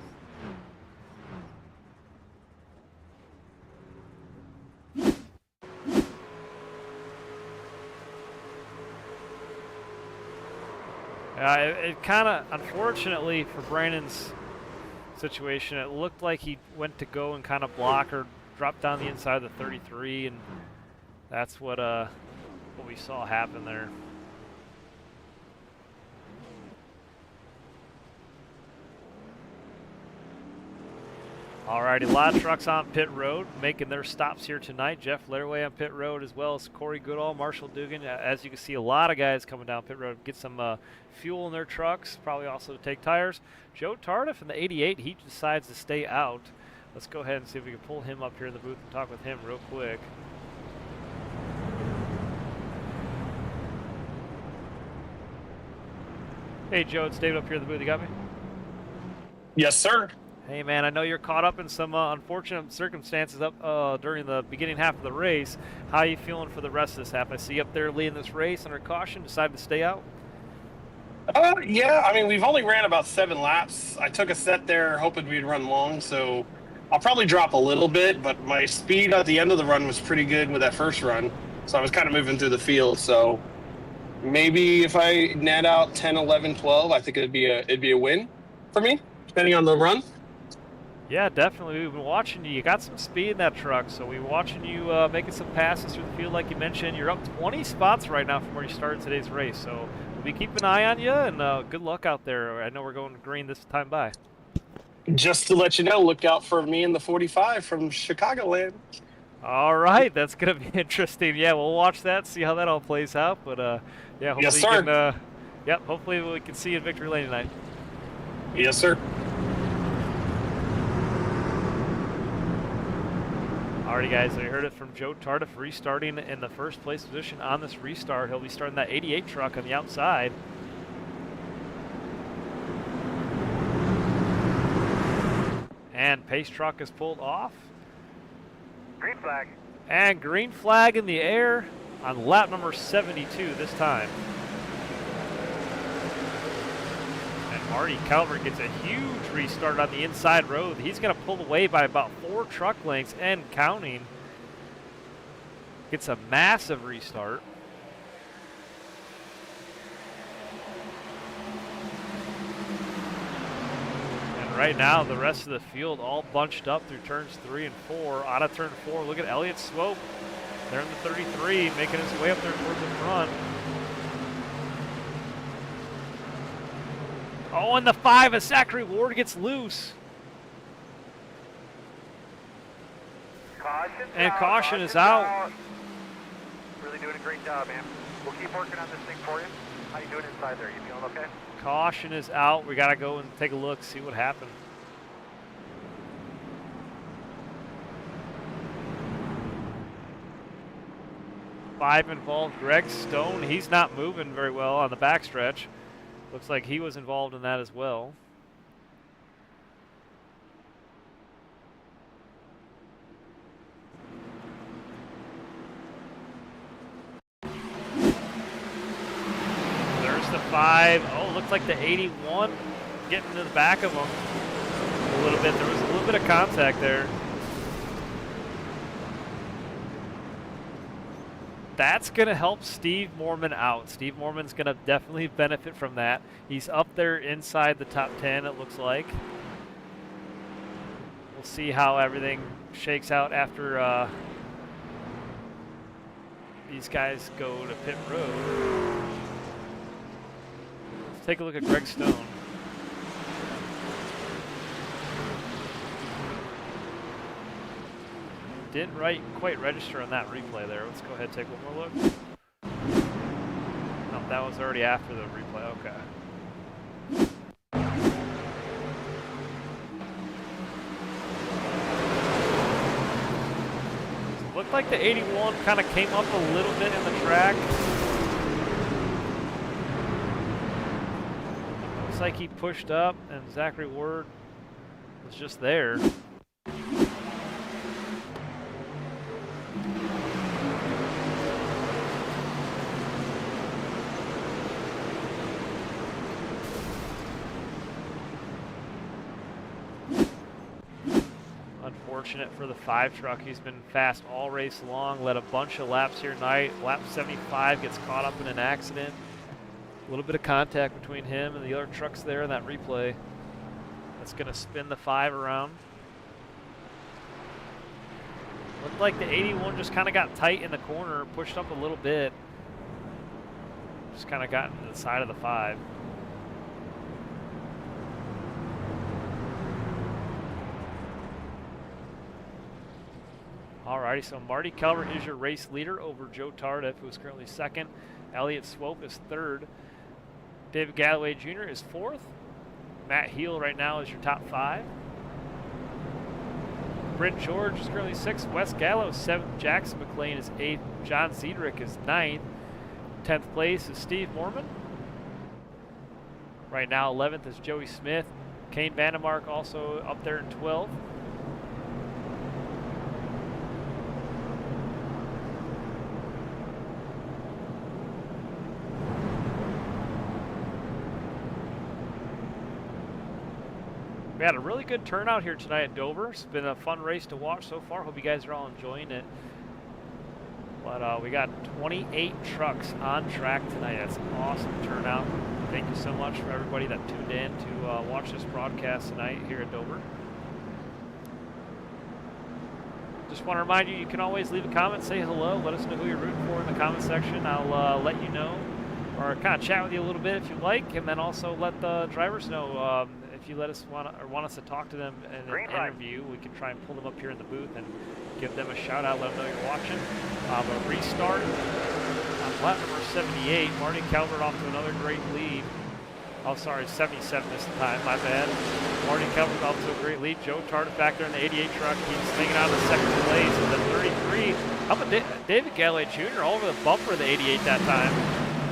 It kind of, unfortunately for Brandon's situation, it looked like he went to go and kind of block or drop down the inside of the 33, and that's what we saw happen there. Alrighty, a lot of trucks on pit road making their stops here tonight. Jeff Laraway on pit road, as well as Corey Goodall, Marshall Dugan. As you can see, a lot of guys coming down pit road to get some fuel in their trucks, probably also to take tires. Joe Tardif in the 88, he decides to stay out. Let's go ahead and see if we can pull him up here in the booth and talk with him real quick. Hey Joe, it's David up here in the booth. You got me? Yes, sir. Hey man, I know you're caught up in some unfortunate circumstances up during the beginning half of the race. How are you feeling for the rest of this half? I see you up there leading this race under caution, decided to stay out? Yeah, I mean, we've only ran about 7 laps. I took a set there hoping we'd run long, so I'll probably drop a little bit, but my speed at the end of the run was pretty good with that first run, so I was kind of moving through the field. So maybe if I net out 10, 11, 12, I think it'd be a win for me, depending on the run. Yeah, definitely. We've been watching you. You got some speed in that truck, so we're watching you making some passes through the field like you mentioned. You're up 20 spots right now from where you started today's race, so we'll be keeping an eye on you, and good luck out there. I know we're going green this time by. Just to let you know, look out for me in the 45 from Chicagoland. All right, that's going to be interesting. Yeah, we'll watch that, see how that all plays out, but yeah, hopefully yes, sir. you can, yep, hopefully we can see you in victory lane tonight. Yes, sir. Alrighty guys, so you heard it from Joe Tardif, restarting in the first place position on this restart. He'll be starting that 88 truck on the outside. And pace truck is pulled off. Green flag. And green flag in the air on lap number 72 this time. And Marty Calvert gets a huge restart on the inside road. He's going to pull away by about 4 truck lengths and counting. Gets a massive restart. And right now, the rest of the field all bunched up through turns 3 and 4. Out of turn 4, look at Elliott Swope. They're in the 33, making his way up there towards the front. Oh, and the 5 as Zachary Ward gets loose. And caution is out. Really doing a great job, man. We'll keep working on this thing for you. How you doing inside there? You feeling okay? Caution is out. We got to go and take a look, see what happened. Five involved. Greg Stone, he's not moving very well on the backstretch. Looks like he was involved in that as well. There's the 5. Oh, looks like the 81 getting to the back of him a little bit. There was a little bit of contact there. That's going to help Steve Mormon out. Steve Mormon's going to definitely benefit from that. He's up there inside the top 10, it looks like. We'll see how everything shakes out after these guys go to pit road. Let's take a look at Greg Stone. Didn't quite register on that replay there. Let's go ahead and take one more look. No, that was already after the replay. Okay. So it looked like the 81 kind of came up a little bit in the track. Looks like he pushed up and Zachary Ward was just there. Unfortunate for the 5 truck. He's been fast all race long, led a bunch of laps here tonight. Lap 75 gets caught up in an accident. A little bit of contact between him and the other trucks there in that replay. That's going to spin the 5 around. Looked like the 81 just kind of got tight in the corner, pushed up a little bit. Just kind of got into the side of the 5. Alrighty, so Marty Calvert is your race leader over Joe Tardif, who is currently 2nd. Elliott Swope is 3rd. David Galloway Jr. is 4th. Matt Heel right now is your top 5. Brent George is currently 6th. Wes Gallo is 7th. Jackson McLean is 8th. John Zedrick is 9th. 10th place is Steve Mormon. Right now 11th is Joey Smith. Kane Vandemark also up there in 12th. We had a really good turnout here tonight at Dover. It's been a fun race to watch so far. Hope you guys are all enjoying it. But we got 28 trucks on track tonight. That's an awesome turnout. Thank you so much for everybody that tuned in to watch this broadcast tonight here at Dover. Just want to remind you, you can always leave a comment, say hello, let us know who you're rooting for in the comment section. I'll let you know, or kind of chat with you a little bit if you like, and then also let the drivers know if you let us want us to talk to them in an interview. We can try and pull them up here in the booth and give them a shout out, let them know you're watching. A restart on lap number 78. Marty Calvert off to another great lead. Oh, sorry, 77 this time, my bad. Marty Calvert off to a great lead. Joe Tardif back there in the 88 truck. He's hanging out in the 2nd place in the 33. How about David Galloway Jr. all over the bumper of the 88 that time?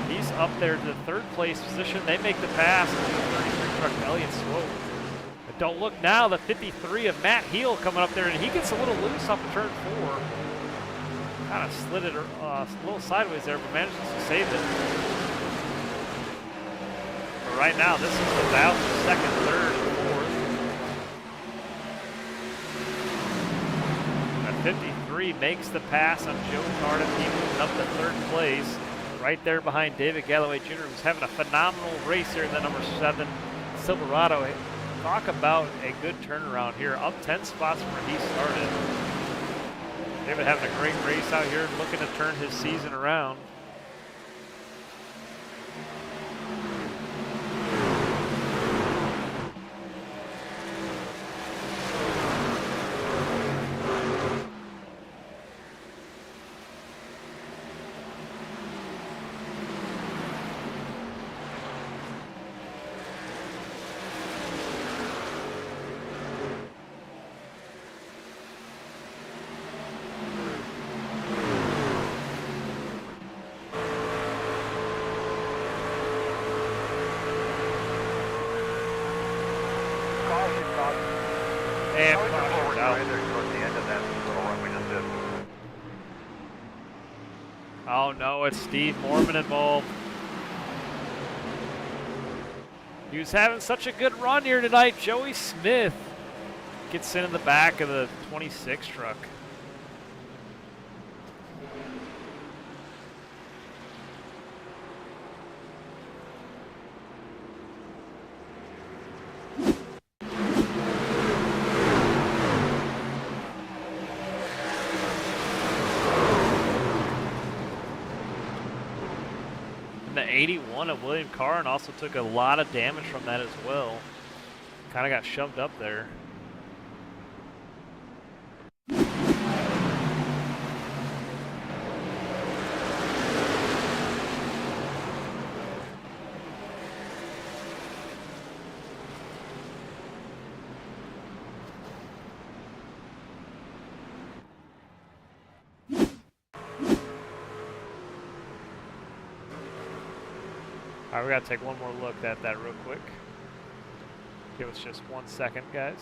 He's up there to the 3rd place position. They make the pass to the 33 truck, Elliott Swope. But don't look now, the 53 of Matt Heel coming up there, and he gets a little loose off of turn 4. Kind of slid it a little sideways there, but manages to save it. But right now, this is the battle for 2nd, 3rd, and 4th. That 53 makes the pass on Joe Tardif. He moving up to 3rd place. Right there behind David Galloway Jr., who's having a phenomenal race here in the number 7 Silverado. talk about a good turnaround here. Up 10 spots from where he started. David having a great race out here, looking to turn his season around. And caution's out. Right there towards the end of that little run we just did. Oh no, it's Steve Mormon involved. He was having such a good run here tonight. Joey Smith gets into the back of the 26 truck. The 81 of William Carn also took a lot of damage from that as well. Kind of got shoved up there. All right, we gotta take one more look at that real quick. Give us just 1 second, guys.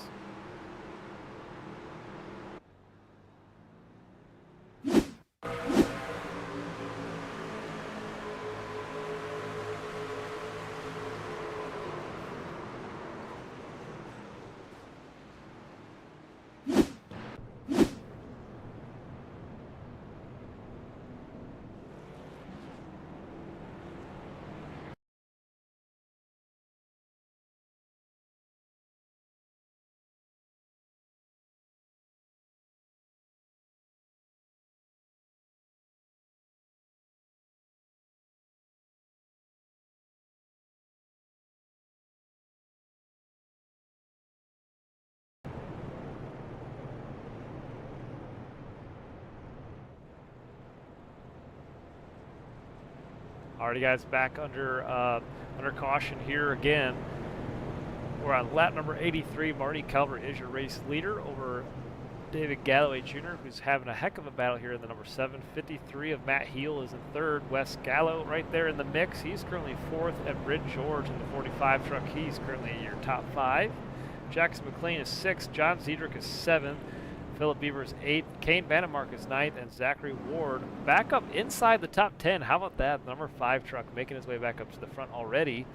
Alrighty, guys, back under caution here again. We're on lap number 83. Marty Calvert is your race leader over David Galloway Jr., who's having a heck of a battle here in the number 753 of Matt Heel is in third. Wes Gallo right there in the mix. He's currently fourth, and Bryn George in the 45 truck. He's currently in your top 5. Jackson McLean is 6th. John Zedrick is 7th. Philip Beaver is 8th. Kane Vandemark is 9th. And Zachary Ward back up inside the top 10. How about that? Number 5 truck making his way back up to the front already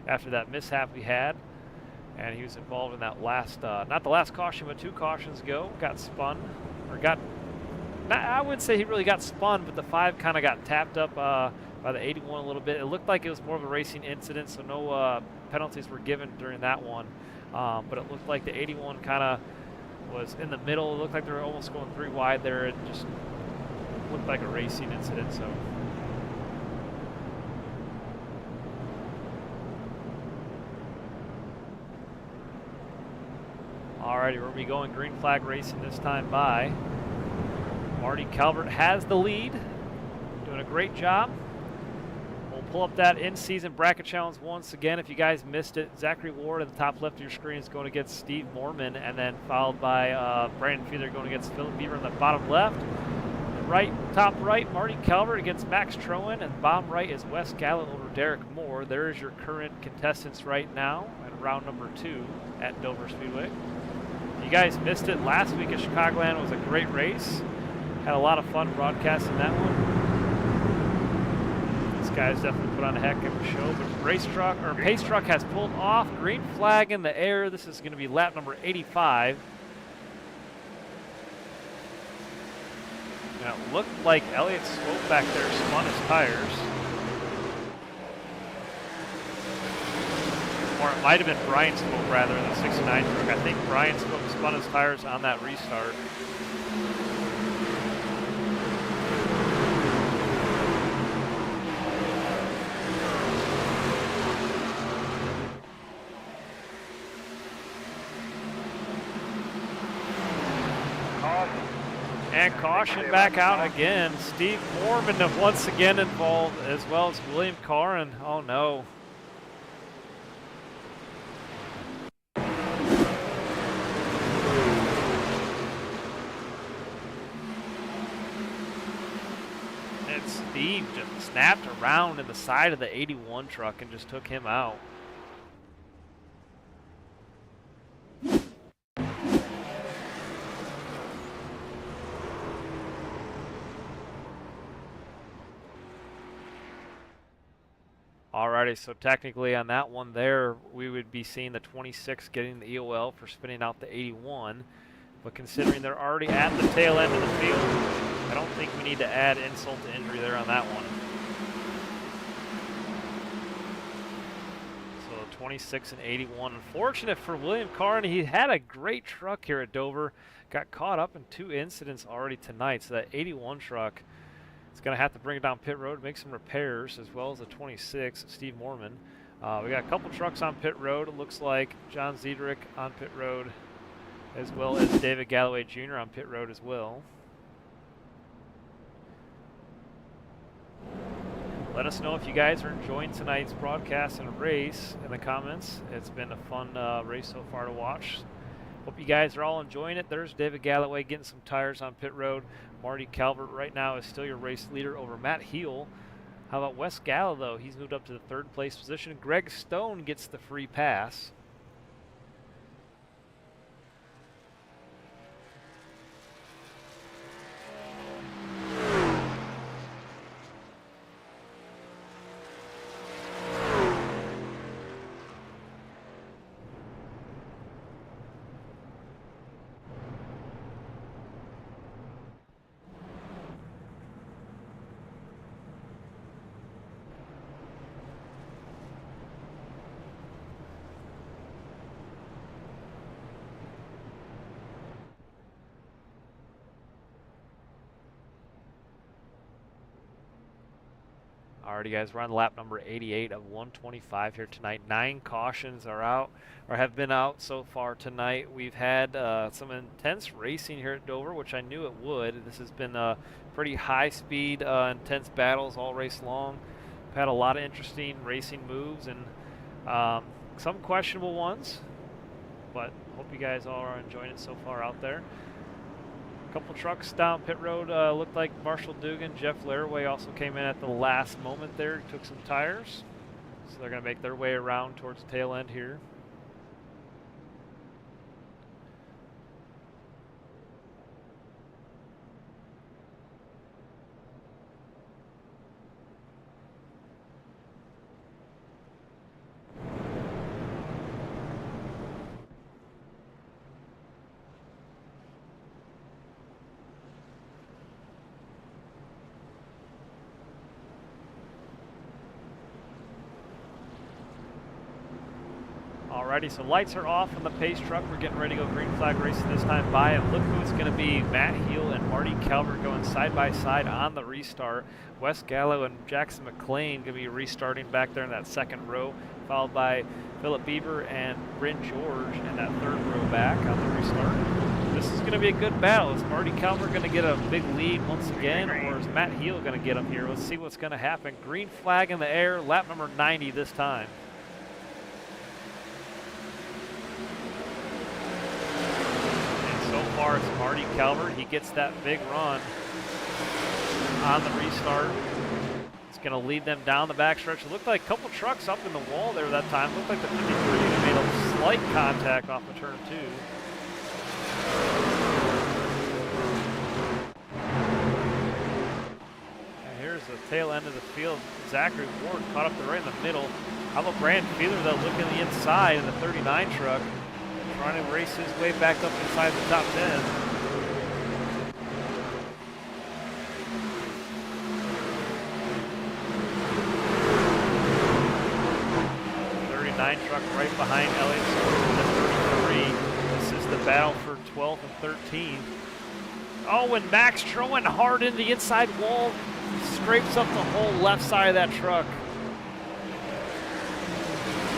after that mishap we had. And he was involved in that last, not the last caution, but 2 cautions ago. Got spun, or got, I wouldn't say he really got spun, but the 5 kind of got tapped up by the 81 a little bit. It looked like it was more of a racing incident, so no penalties were given during that one. But it looked like the 81 kind of was in the middle. It looked like they were almost going 3 wide there. It just looked like a racing incident, so. Alrighty, we're going to be going green flag racing this time by Marty Calvert has the lead, doing a great job. We'll pull up that in-season bracket challenge once again. If you guys missed it, Zachary Ward at the top left of your screen is going against Steve Mormon, and then followed by Brandon Feather going against Philip Beaver in the bottom left. Right, top right, Marty Calvert against Max Troen, and bottom right is Wes Gallo over Derek Moore. There is your current contestants right now at round number 2 at Dover Speedway. You guys missed it last week at Chicagoland. It was a great race. Had a lot of fun broadcasting that one. These guys definitely put on a heck of a show. But race truck or pace truck has pulled off. Green flag in the air. This is going to be lap number 85. And it looked like Elliott Swope back there spun his tires. Or it might have been Brian Spoke rather than the 69 truck. I think Brian Spoke spun his tires on that restart. And caution back out again. Steve Mormon once again involved, as well as William Carr. Oh no. And Steve just snapped around in the side of the 81 truck and just took him out. Alrighty, so technically on that one there, we would be seeing the 26 getting the EOL for spinning out the 81. But considering they're already at the tail end of the field, I don't think we need to add insult to injury there on that one. So 26 and 81. Unfortunate for William Carr, and he had a great truck here at Dover. Got caught up in 2 incidents already tonight, so that 81 truck, it's going to have to bring it down pit road, make some repairs, as well as the 26, Steve Mormon. We got a couple trucks on pit road. It looks like John Zedrick on pit road, as well as David Galloway Jr. on pit road as well. Let us know if you guys are enjoying tonight's broadcast and race in the comments. It's been a fun race so far to watch. Hope you guys are all enjoying it. There's David Galloway getting some tires on pit road. Marty Calvert right now is still your race leader over Matt Heel. How about Wes Gallo, though? He's moved up to the 3rd place position. Greg Stone gets the free pass. Alrighty, guys, we're on lap number 88 of 125 here tonight. 9 cautions are out, or have been out so far tonight. We've had some intense racing here at Dover, which I knew it would. This has been pretty high-speed, intense battles all race long. We've had a lot of interesting racing moves and some questionable ones, but hope you guys all are enjoying it so far out there. Couple trucks down pit road. Looked like Marshall Dugan, Jeff Laraway also came in at the last moment there, took some tires. So they're going to make their way around towards the tail end here. Alrighty, so lights are off on the pace truck. We're getting ready to go green flag racing this time by, and look who it's going to be. Matt Heel and Marty Calvert going side by side on the restart. Wes Gallo and Jackson McLean going to be restarting back there in that 2nd row, followed by Philip Beaver and Bryn George in that 3rd row back on the restart. This is going to be a good battle. Is Marty Calvert going to get a big lead once again, or is Matt Heel going to get him here? Let's see what's going to happen. Green flag in the air, lap number 90 this time. So far it's Marty Calvert. He gets that big run on the restart. It's going to lead them down the backstretch. It looked like a couple trucks up in the wall there that time. Looked like the 53 made a slight contact off of turn 2. And here's the tail end of the field. Zachary Ward caught up there right in the middle. How about Brandon Fiedler, though, looking the inside in the 39 truck, trying to race his way back up inside the top 10. 39 truck right behind Elliott Swope at 33. This is the battle for 12th and 13th. Oh, and Max throwing hard into the inside wall. Scrapes up the whole left side of that truck.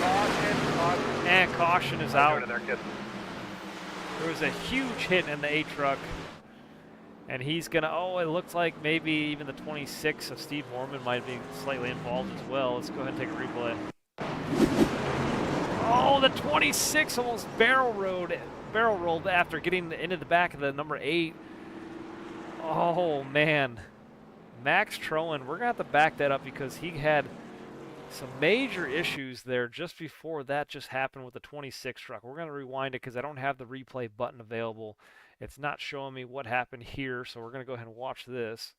Caution. And caution is How you out. doing in there, kid? There was a huge hit in the A truck. And he's gonna, oh, it looks like maybe even the 26 of Steve Mormon might be slightly involved as well. Let's go ahead and take a replay. Oh, the 26 almost barrel rolled after getting into the back of the number 8. Oh, man. Max Troen, we're gonna have to back that up because he had some major issues there just before that just happened with the 26 truck. We're gonna rewind it because I don't have the replay button available. It's not showing me what happened here, so we're going to go ahead and watch this.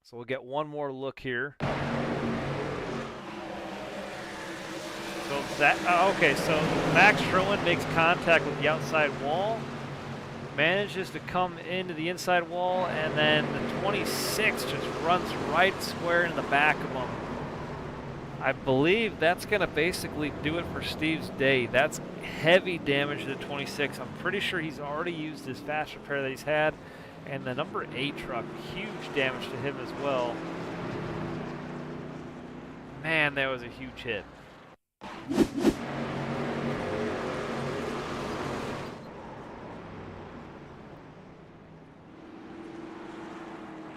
So we'll get one more look here. So that, okay, so Max Sherwin makes contact with the outside wall, manages to come into the inside wall, and then the 26 just runs right square in the back of him. I believe that's going to basically do it for Steve's day. That's heavy damage to the 26. I'm pretty sure he's already used his fast repair that he's had. And the number 8 truck, huge damage to him as well. Man, that was a huge hit.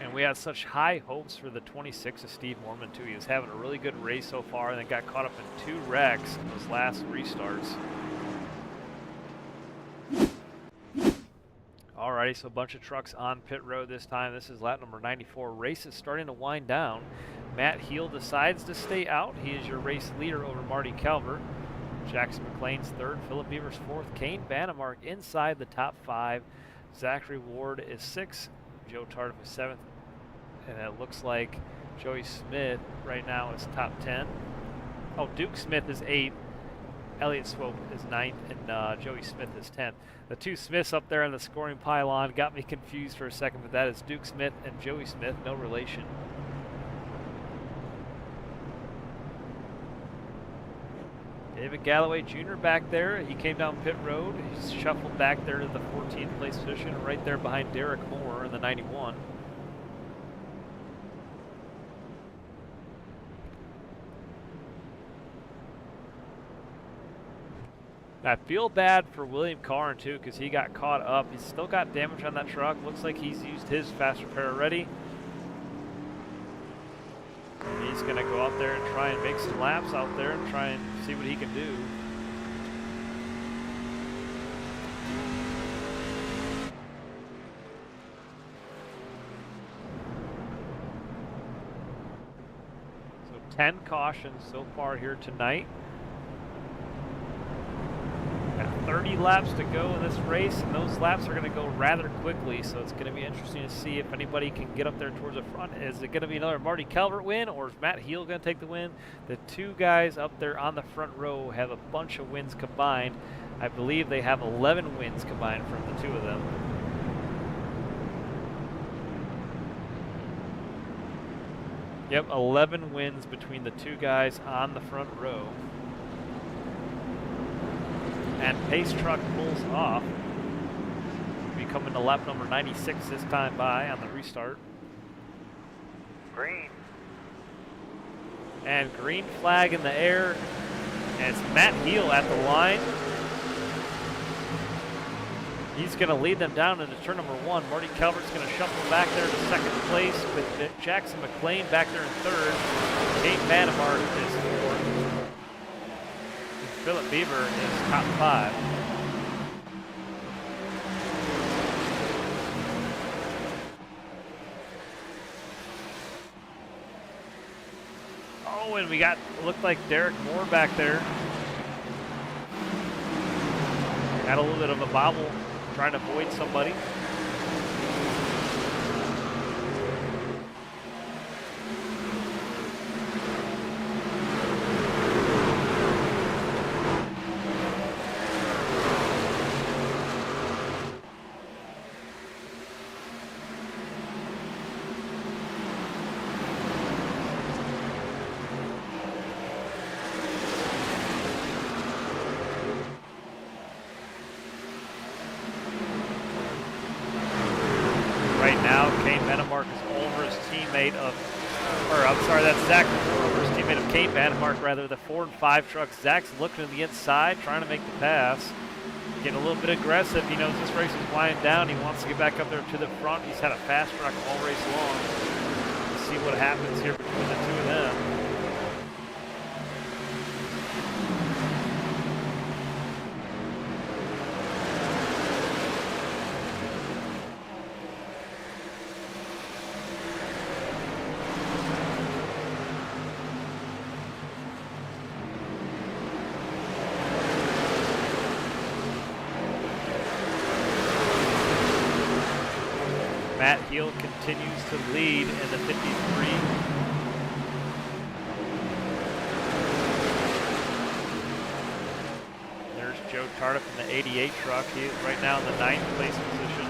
And we had such high hopes for the 26 of Steve Mormon too. He was having a really good race so far and then got caught up in 2 wrecks in those last restarts. Alrighty, so a bunch of trucks on pit road this time. This is lap number 94. Race is starting to wind down. Matt Heel decides to stay out. He is your race leader over Marty Calvert. Jackson McLean's 3rd, Philip Beaver's 4th, Kane Vannemark inside the top 5. Zachary Ward is 6th, Joe Tardif is 7th, and it looks like Joey Smith right now is top 10. Oh, Duke Smith is 8th, Elliott Swope is 9th, and Joey Smith is 10th. The 2 Smiths up there on the scoring pylon got me confused for a second, but that is Duke Smith and Joey Smith, no relation. David Galloway Jr. back there. He came down pit road. He's shuffled back there to the 14th place position, right there behind Derek Moore in the 91. I feel bad for William Carn too because he got caught up. He's still got damage on that truck. Looks like he's used his fast repair already. He's going to go out there and try and make some laps out there and try and see what he can do. So 10 cautions so far here tonight. Got 30 laps to go in this race, and those laps are going to go rather quickly, so it's going to be interesting to see if anybody can get up there towards the front. Is it going to be another Marty Calvert win, or is Matt Heel going to take the win? The 2 guys up there on the front row have a bunch of wins combined. I believe they have 11 wins combined from the 2 of them. Yep, 11 wins between the 2 guys on the front row. And Pace Truck pulls off. We come into lap number 96 this time by on the restart. Green. And green flag in the air. And it's Matt Heel at the line. He's going to lead them down into turn number 1. Marty Calvert's going to shuffle back there to 2nd place with Jackson McLean back there in 3rd. Kate Vannemark is 4th. Philip Beaver is top 5. Oh, and we got, looked like Derek Moore back there. Had a little bit of a bobble, trying to avoid somebody. Vandermark is over his teammate of, or I'm sorry, that's Zach over his teammate of Kate Vandermark, rather, the 4 and 5 truck. Zach's looking to the inside, trying to make the pass. Getting a little bit aggressive. He knows this race is winding down. He wants to get back up there to the front. He's had a fast truck all race long. Let's see what happens here between the two of them. Matt Heel continues to lead in the 53. There's Joe Tardif in the 88 truck. He is right now in the 9th place position.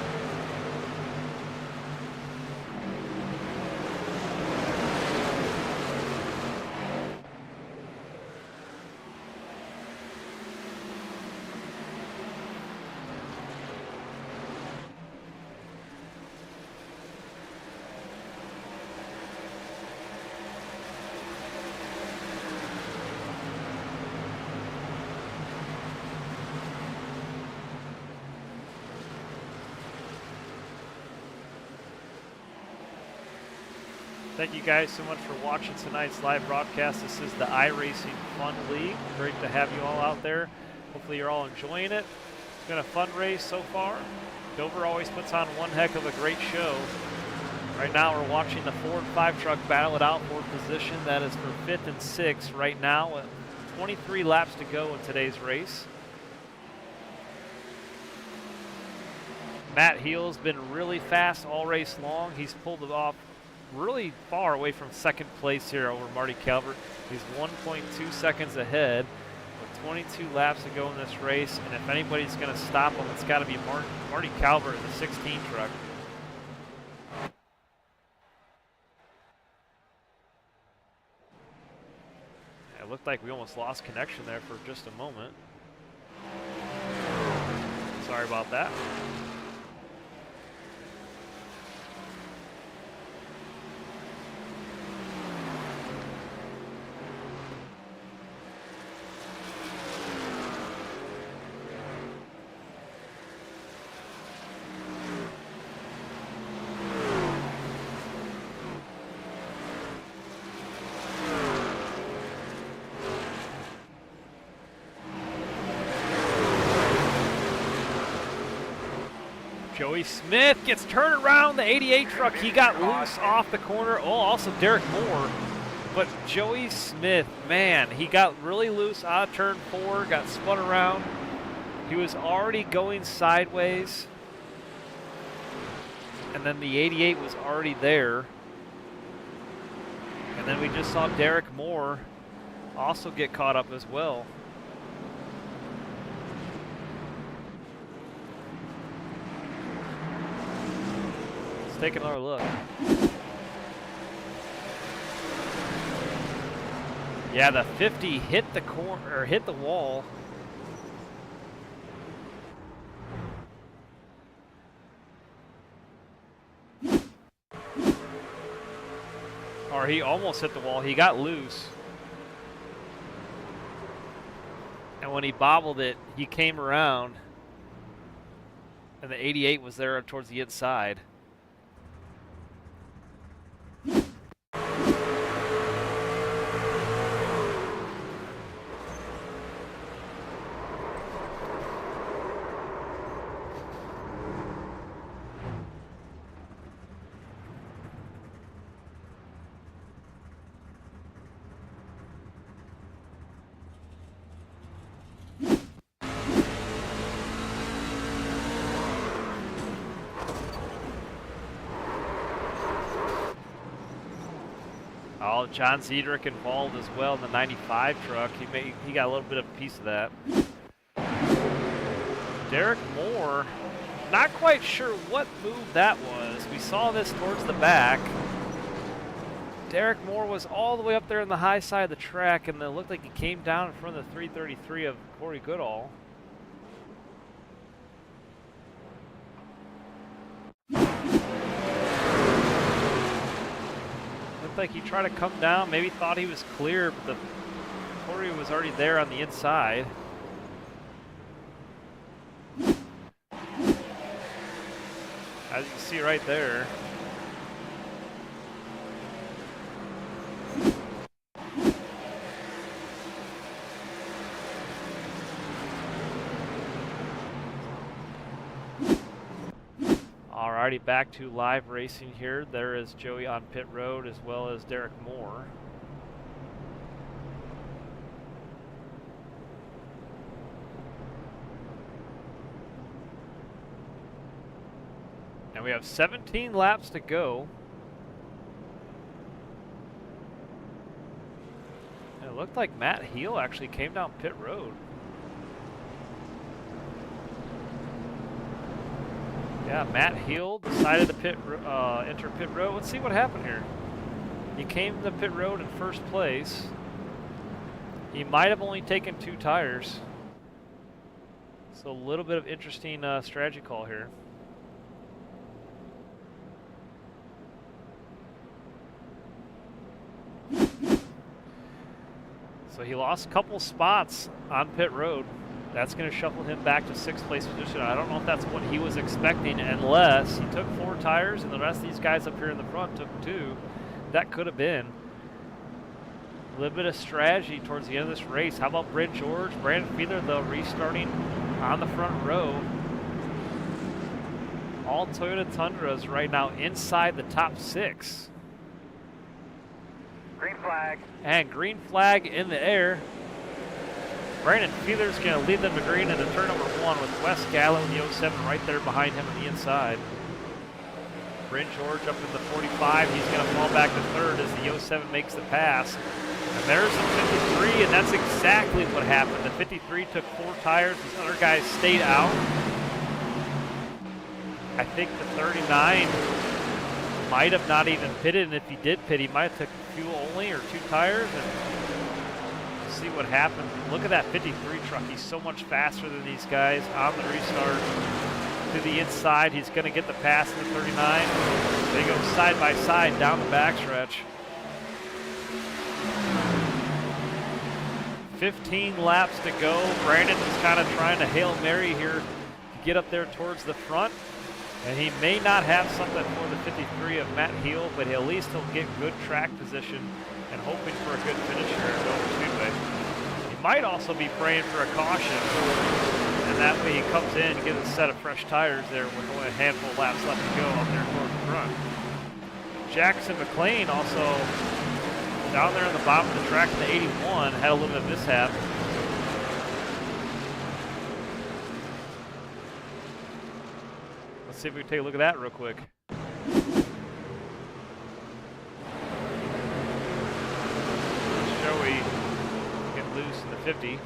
Thank you guys so much for watching tonight's live broadcast. This is the iRacing Fun League. Great to have you all out there. Hopefully you're all enjoying it. It's been a fun race so far. Dover always puts on one heck of a great show. Right now we're watching the 4 and 5 truck battle it out for position. That is for 5th and 6th right now, with 23 laps to go in today's race. Matt Heel's been really fast all race long. He's pulled it off really far away from second place here over Marty Calvert. He's 1.2 seconds ahead with 22 laps to go in this race, and if anybody's going to stop him, it's got to be Marty Calvert in the 16 truck. It looked like we almost lost connection there for just a moment. Sorry about that. Joey Smith gets turned around, the 88 truck. He got loose off the corner. Oh, also Derek Moore. But Joey Smith, man, he got really loose out of turn 4, got spun around. He was already going sideways. And then the 88 was already there. And then we just saw Derek Moore also get caught up as well. Take another look. Yeah, the 50 hit the corner, or hit the wall. Or he almost hit the wall. He got loose. And when he bobbled it, he came around. And the 88 was there towards the inside. Oh, John Zedrick involved as well in the 95 truck. He got a little bit of a piece of that. Derek Moore, not quite sure what move that was. We saw this towards the back. Derek Moore was all the way up there on the high side of the track, and it looked like he came down in front of the 333 of Corey Goodall. like he tried to come down, maybe thought he was clear, but the Corey was already there on the inside. As you can see right there. Alrighty, back to live racing here. There is Joey on pit road as well as Derek Moore. And we have 17 laps to go. And it looked like Matt Heel actually came down pit road. Yeah, Matt Heel decided to enter pit road. Let's see what happened here. He came to pit road in first place. He might have only taken 2 tires. So a little bit of interesting strategy call here. So he lost a couple spots on pit road. That's going to shuffle him back to 6th place position. I don't know if that's what he was expecting, unless he took 4 tires and the rest of these guys up here in the front took 2. That could have been a little bit of strategy towards the end of this race. How about Brent George, Brandon Fiedler, though, restarting on the front row. All Toyota Tundras right now inside the top 6. Green flag. And green flag in the air. Brandon Fiedler's going to lead them to green into turn number 1 with Wes Gallo in the 07 right there behind him on the inside. Brent George up in the 45. He's going to fall back to 3rd as the 07 makes the pass. And there's the 53, and that's exactly what happened. The 53 took 4 tires. These other guys stayed out. I think the 39 might have not even pitted, and if he did pit, he might have took fuel only or 2 tires. And see what happened. Look at that 53 truck. He's so much faster than these guys on the restart. To the inside, he's going to get the pass in the 39. They go side by side down the backstretch. 15 laps to go. Brandon is kind of trying to Hail Mary here to get up there towards the front. And he may not have something for the 53 of Matt Heel, but at least he'll get good track position and hoping for a good finish here at Dover Speedway. He might also be praying for a caution, and that way he comes in and gets a set of fresh tires there with only a handful of laps left to go up there towards the front. Jackson McLean also down there on the bottom of the track in the 81 had a little bit of mishap. Let's see if we can take a look at that real quick. Joey get loose in the 50.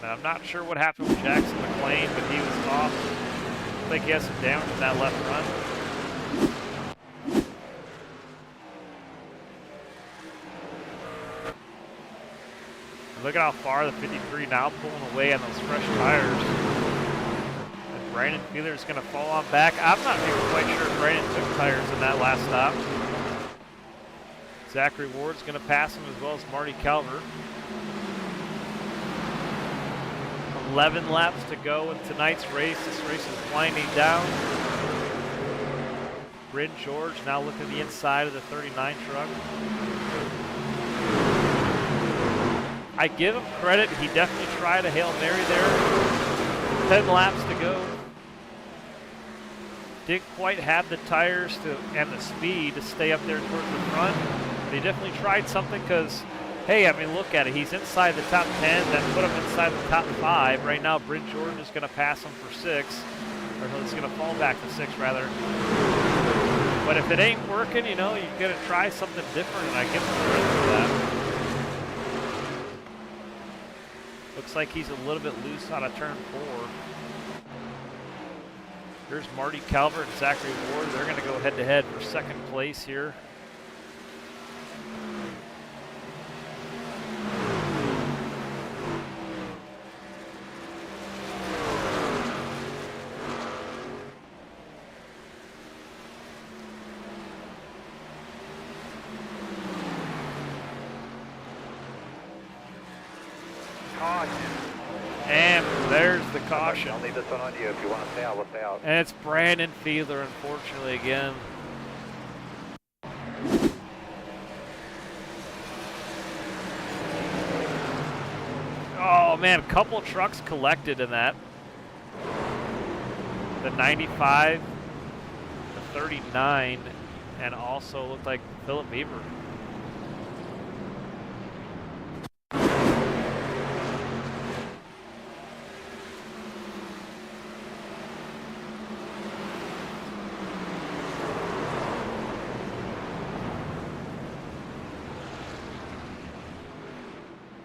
And I'm not sure what happened with Jackson McLean, but he was off. I think he has some damage in that left front. Look at how far the 53 now pulling away on those fresh tires. And Brandon Fiedler is going to fall on back. I'm not even quite sure if Brandon took tires in that last stop. Zachary Ward's going to pass him as well as Marty Calvert. 11 laps to go in tonight's race. This race is winding down. Bryn George now looking at the inside of the 39 truck. I give him credit. He definitely tried a Hail Mary there. 10 laps to go. Didn't quite have the tires and the speed to stay up there towards the front. But he definitely tried something because, hey, I mean, look at it. He's inside the top 10. That put him inside the top 5. Right now, Bryn Jordan is going to pass him for 6. Or he's going to fall back to 6, rather. But if it ain't working, you know, you're going to try something different, and I give him credit for that. Looks like he's a little bit loose on a turn 4. Here's Marty Calvert and Zachary Ward. They're going to go head-to-head for 2nd place here. And there's the caution. I'll leave this one on you. If you want to stay out, we'll stay out. And it's Brandon Fiedler, unfortunately, again. Oh man, a couple of trucks collected in that. The 95, the 39, and also looked like Philip Beaver.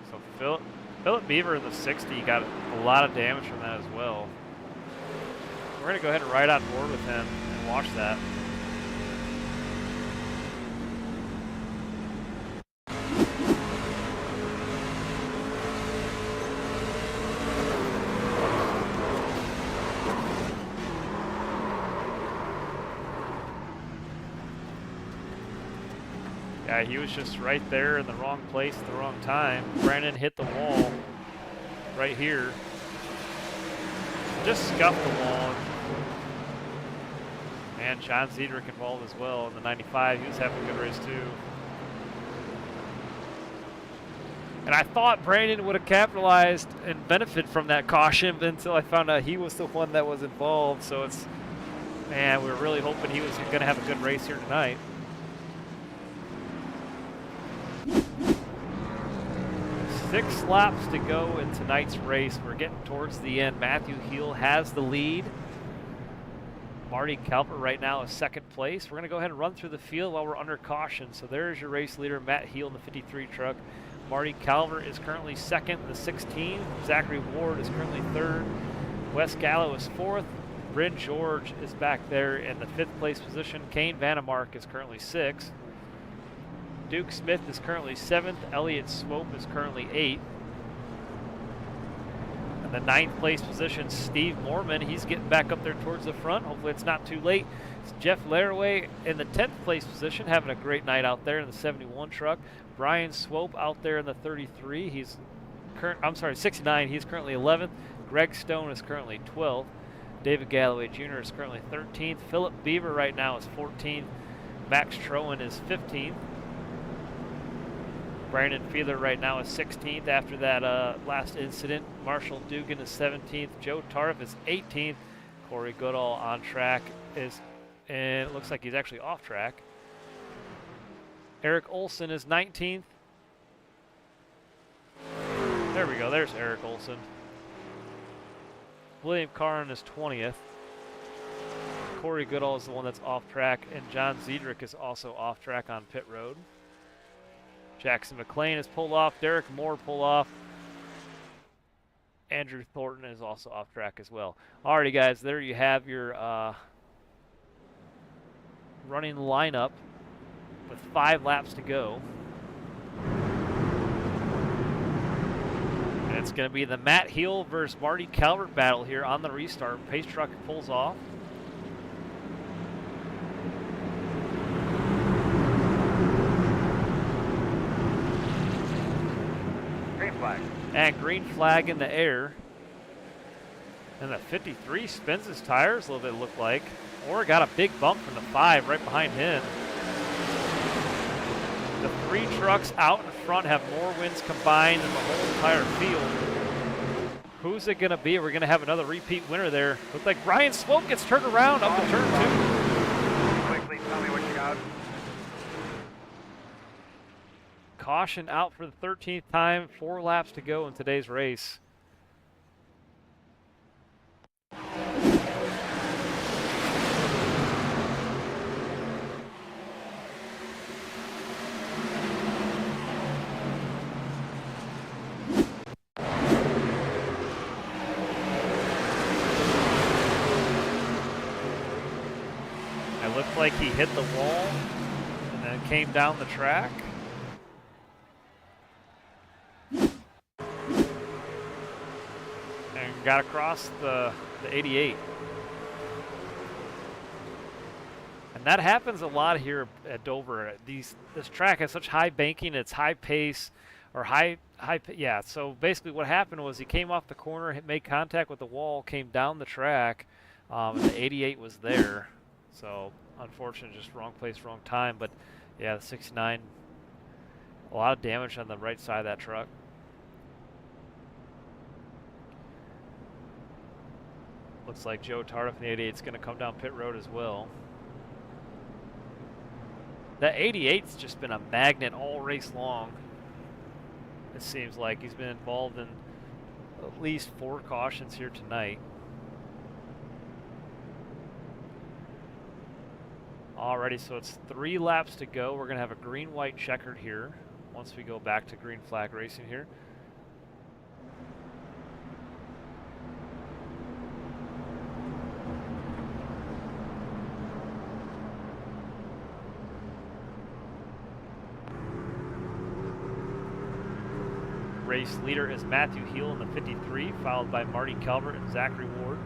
So Philip Beaver in the 60 got a lot of damage from that as well. We're going to go ahead and ride on board with him and watch that. Yeah, he was just right there in the wrong place at the wrong time. Brandon hit the wall right here. Just scuffed the wall. And John Zedrick involved as well in the 95. He was having a good race too. And I thought Brandon would have capitalized and benefit from that caution until I found out he was the one that was involved. So it's, man, we were really hoping he was going to have a good race here tonight. Six laps to go in tonight's race. We're getting towards the end. Matthew Heel has the lead. Marty Calvert right now is second place. We're going to go ahead and run through the field while we're under caution. So there's your race leader, Matt Heel in the 53 truck. Marty Calvert is currently second in the 16. Zachary Ward is currently third. Wes Gallo is fourth. Bryn George is back there in the fifth place position. Kane Vandemark is currently sixth. Duke Smith is currently 7th. Elliott Swope is currently 8th. In the 9th place position, Steve Mormon. He's getting back up there towards the front. Hopefully it's not too late. It's Jeff Laraway in the 10th place position, having a great night out there in the 71 truck. Brian Swope out there in the 33. He's 69. He's currently 11th. Greg Stone is currently 12th. David Galloway Jr. is currently 13th. Philip Beaver right now is 14th. Max Troen is 15th. Brandon Fiedler right now is 16th after that last incident. Marshall Dugan is 17th. Joe Tariff is 18th. Corey Goodall on track and it looks like he's actually off track. Eric Olson is 19th. There we go, there's Eric Olson. William Carn is 20th. Corey Goodall is the one that's off track, and John Zedrick is also off track on pit road. Jackson McLean is pulled off. Derek Moore pulled off. Andrew Thornton is also off track as well. Alrighty, guys, there you have your running lineup with 5 laps to go. And it's going to be the Matt Heel versus Marty Calvert battle here on the restart. Pace truck pulls off. Flag. And green flag in the air. And the 53 spins his tires a little bit, it looked like. Or got a big bump from the 5 right behind him. The 3 trucks out in front have more wins combined than the whole entire field. Who's it going to be? We're going to have another repeat winner there. Looks like Brian Swope gets turned around up to turn 2. Quickly, tell me what you got. Caution out for the 13th time. 4 laps to go in today's race. It looked like he hit the wall and then came down the track. And got across the 88. And that happens a lot here at Dover. This track has such high banking, it's high pace. or yeah. So basically, what happened was he came off the corner, made contact with the wall, came down the track, and the 88 was there. So unfortunate, just wrong place, wrong time. But yeah, the 69, a lot of damage on the right side of that truck. Looks like Joe Tardif in the 88 is going to come down pit road as well. That 88's just been a magnet all race long. It seems like he's been involved in at least 4 cautions here tonight. Alrighty, so it's 3 laps to go. We're going to have a green-white checkered here once we go back to green flag racing here. Race leader is Matthew Heel in the 53, followed by Marty Calvert and Zachary Ward.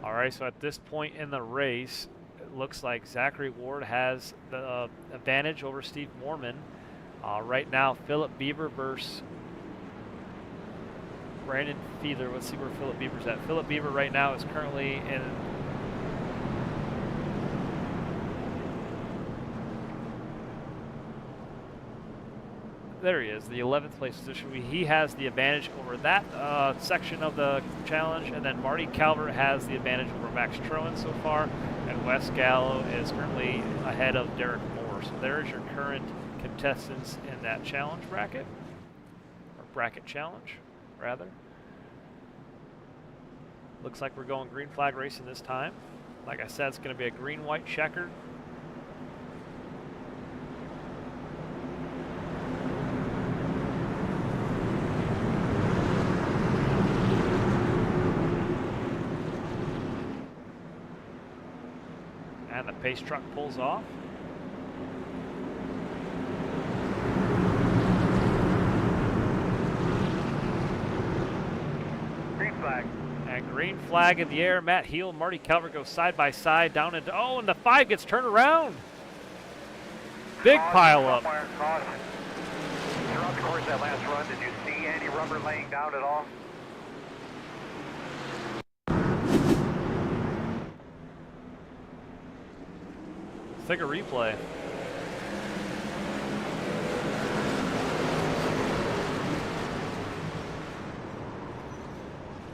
Alright, so at this point in the race, it looks like Zachary Ward has the advantage over Steve Mormon. Right now, Philip Bieber versus Brandon Fiedler. Let's see where Philip Bieber's at. Philip Bieber right now is currently in... There he is, the 11th place position. He has the advantage over that section of the challenge, and then Marty Calvert has the advantage over Max Troen so far, and Wes Gallo is currently ahead of Derek Moore. So there's your current contestants in that challenge bracket, or bracket challenge, rather. Looks like we're going green flag racing this time. Like I said, it's going to be a green-white checkered. And the pace truck pulls off. Green flag. And green flag in the air. Matt Heel and Marty Calvert go side by side down into... Oh, and the 5 gets turned around. Big pile up. Caution. Throughout the course of that last run, did you see any rubber laying down at all? Let's take a replay.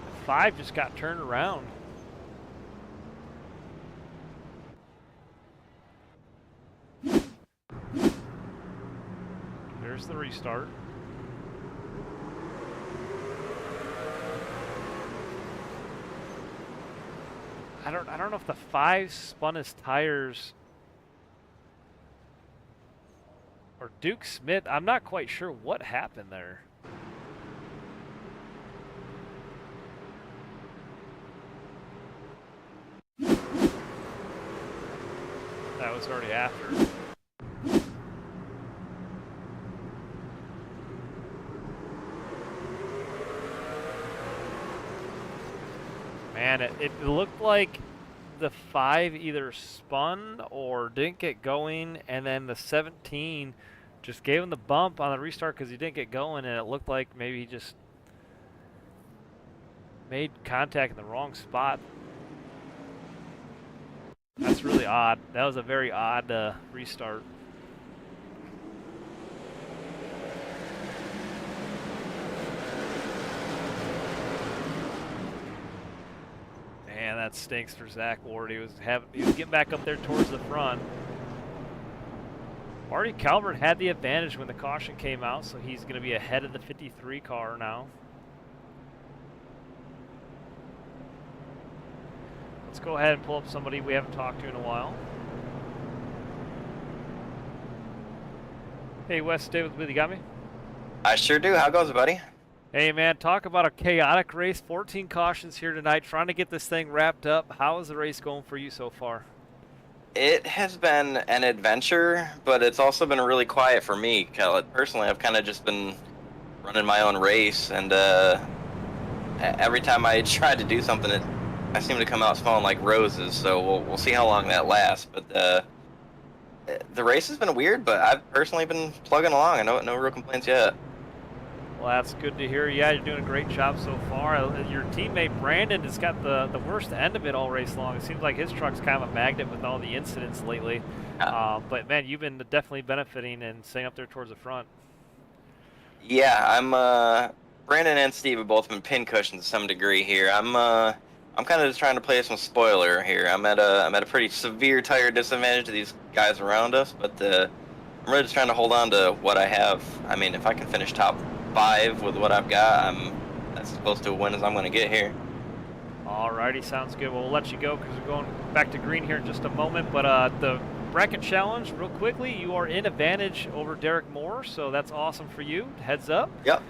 The 5 just got turned around. There's the restart. I don't know if the 5 spun his tires or Duke Smith. I'm not quite sure what happened there. That was already after. Man, it looked like the 5 either spun or didn't get going, and then the 17 just gave him the bump on the restart because he didn't get going, and it looked like maybe he just made contact in the wrong spot. That's really odd. That was a very odd restart. Man, that stinks for Zach Ward. He was getting back up there towards the front. Marty Calvert had the advantage when the caution came out, so he's going to be ahead of the 53 car now. Let's go ahead and pull up somebody we haven't talked to in a while. Hey, Wes, David, you got me? I sure do. How goes it, buddy? Hey, man, talk about a chaotic race. 14 cautions here tonight, trying to get this thing wrapped up. How is the race going for you so far? It has been an adventure, but it's also been really quiet for me. Personally, I've kind of just been running my own race, and every time I try to do something, I seem to come out smelling like roses. So we'll see how long that lasts. But the race has been weird, but I've personally been plugging along. I no real complaints yet. Well, that's good to hear. Yeah, you're doing a great job so far. Your teammate Brandon has got the worst end of it all race long. It seems like his truck's kind of a magnet with all the incidents lately. But man, you've been definitely benefiting and staying up there towards the front. Yeah, I'm Brandon and Steve have both been pin cushions to some degree here. I'm kind of just trying to play some spoiler here. I'm at a pretty severe tire disadvantage to these guys around us, but I'm really just trying to hold on to what I have. I mean, if I can finish top 5 with what I've got, that's as close to a win as I'm going to get here. Alrighty, sounds good. Well, we'll let you go because we're going back to green here in just a moment. But the bracket challenge, real quickly, you are in advantage over Derek Moore, so that's awesome for you. Heads up. Yep.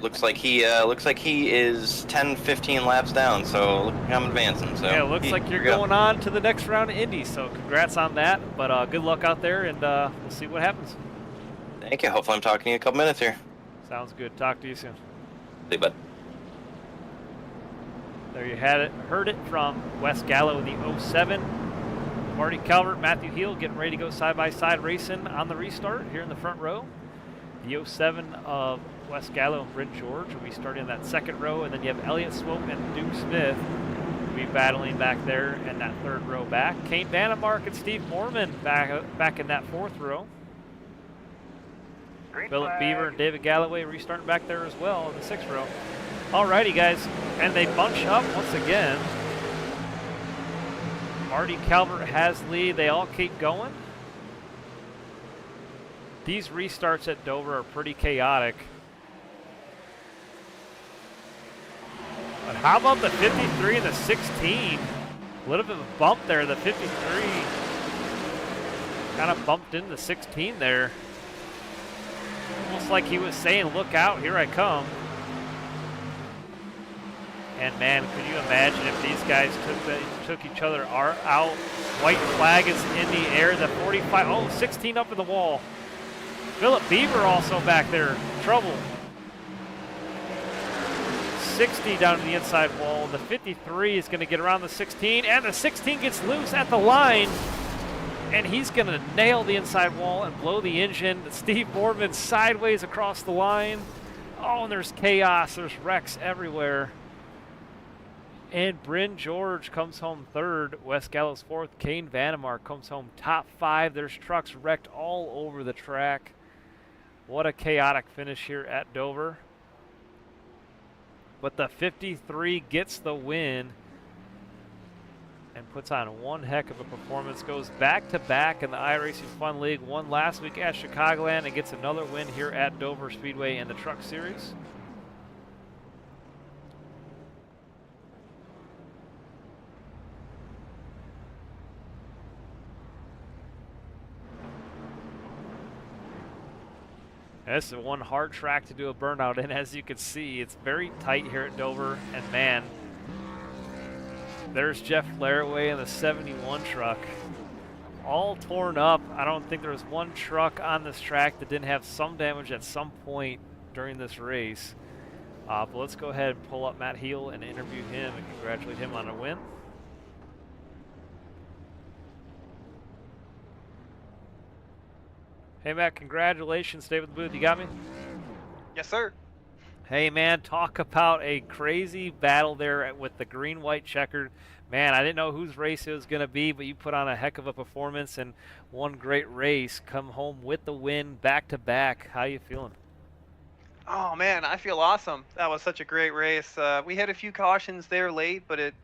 Looks like he is 10-15 laps down, so I'm advancing. So yeah, looks like you're going on to the next round of Indy. So congrats on that. But good luck out there, and we'll see what happens. Thank you. Hopefully, I'm talking to you in a couple minutes here. Sounds good. Talk to you soon. See you, bud. There you had it. Heard it from Wes Gallo in the 07. Marty Calvert, Matthew Heel getting ready to go side-by-side racing on the restart here in the front row. The 07 of Wes Gallo and Bryn George will be starting in that second row, and then you have Elliott Swope and Duke Smith will be battling back there in that third row back. Kane Vandemark and Steve Mormon back in that fourth row. Green Philip flag. Beaver and David Galloway restarting back there as well in the sixth row. Alrighty, guys, and they bunch up once again. Marty Calvert has lead. They all keep going. These restarts at Dover are pretty chaotic. But how about the 53 and the 16? A little bit of a bump there. The 53 kind of bumped into the 16 there. Almost like he was saying, look out, here I come. And man, could you imagine if these guys took each other out? White flag is in the air. The 45, oh, 16 up in the wall. Philip Beaver also back there, trouble. 60 down to the inside wall. The 53 is going to get around the 16, and the 16 gets loose at the line. And he's going to nail the inside wall and blow the engine. Steve Boardman sideways across the line. Oh, and there's chaos. There's wrecks everywhere. And Bryn George comes home third. Wes Gallo's fourth. Kane Vandemark comes home top 5. There's trucks wrecked all over the track. What a chaotic finish here at Dover. But the 53 gets the win and puts on one heck of a performance. Goes back-to-back in the iRacing Fun League. Won last week at Chicagoland and gets another win here at Dover Speedway in the Truck Series. This is one hard track to do a burnout in. As you can see, it's very tight here at Dover. And man, there's Jeff Laraway in the 71 truck. All torn up. I don't think there was one truck on this track that didn't have some damage at some point during this race. But let's go ahead and pull up Matt Heel and interview him and congratulate him on a win. Hey Matt, congratulations. Stay with the booth. You got me? Yes, sir. Hey man, talk about a crazy battle there with the green-white checkered. Man, I didn't know whose race it was going to be, but you put on a heck of a performance and one great race. Come home with the win, back-to-back. How you feeling? Oh man, I feel awesome. That was such a great race. We had a few cautions there late, but it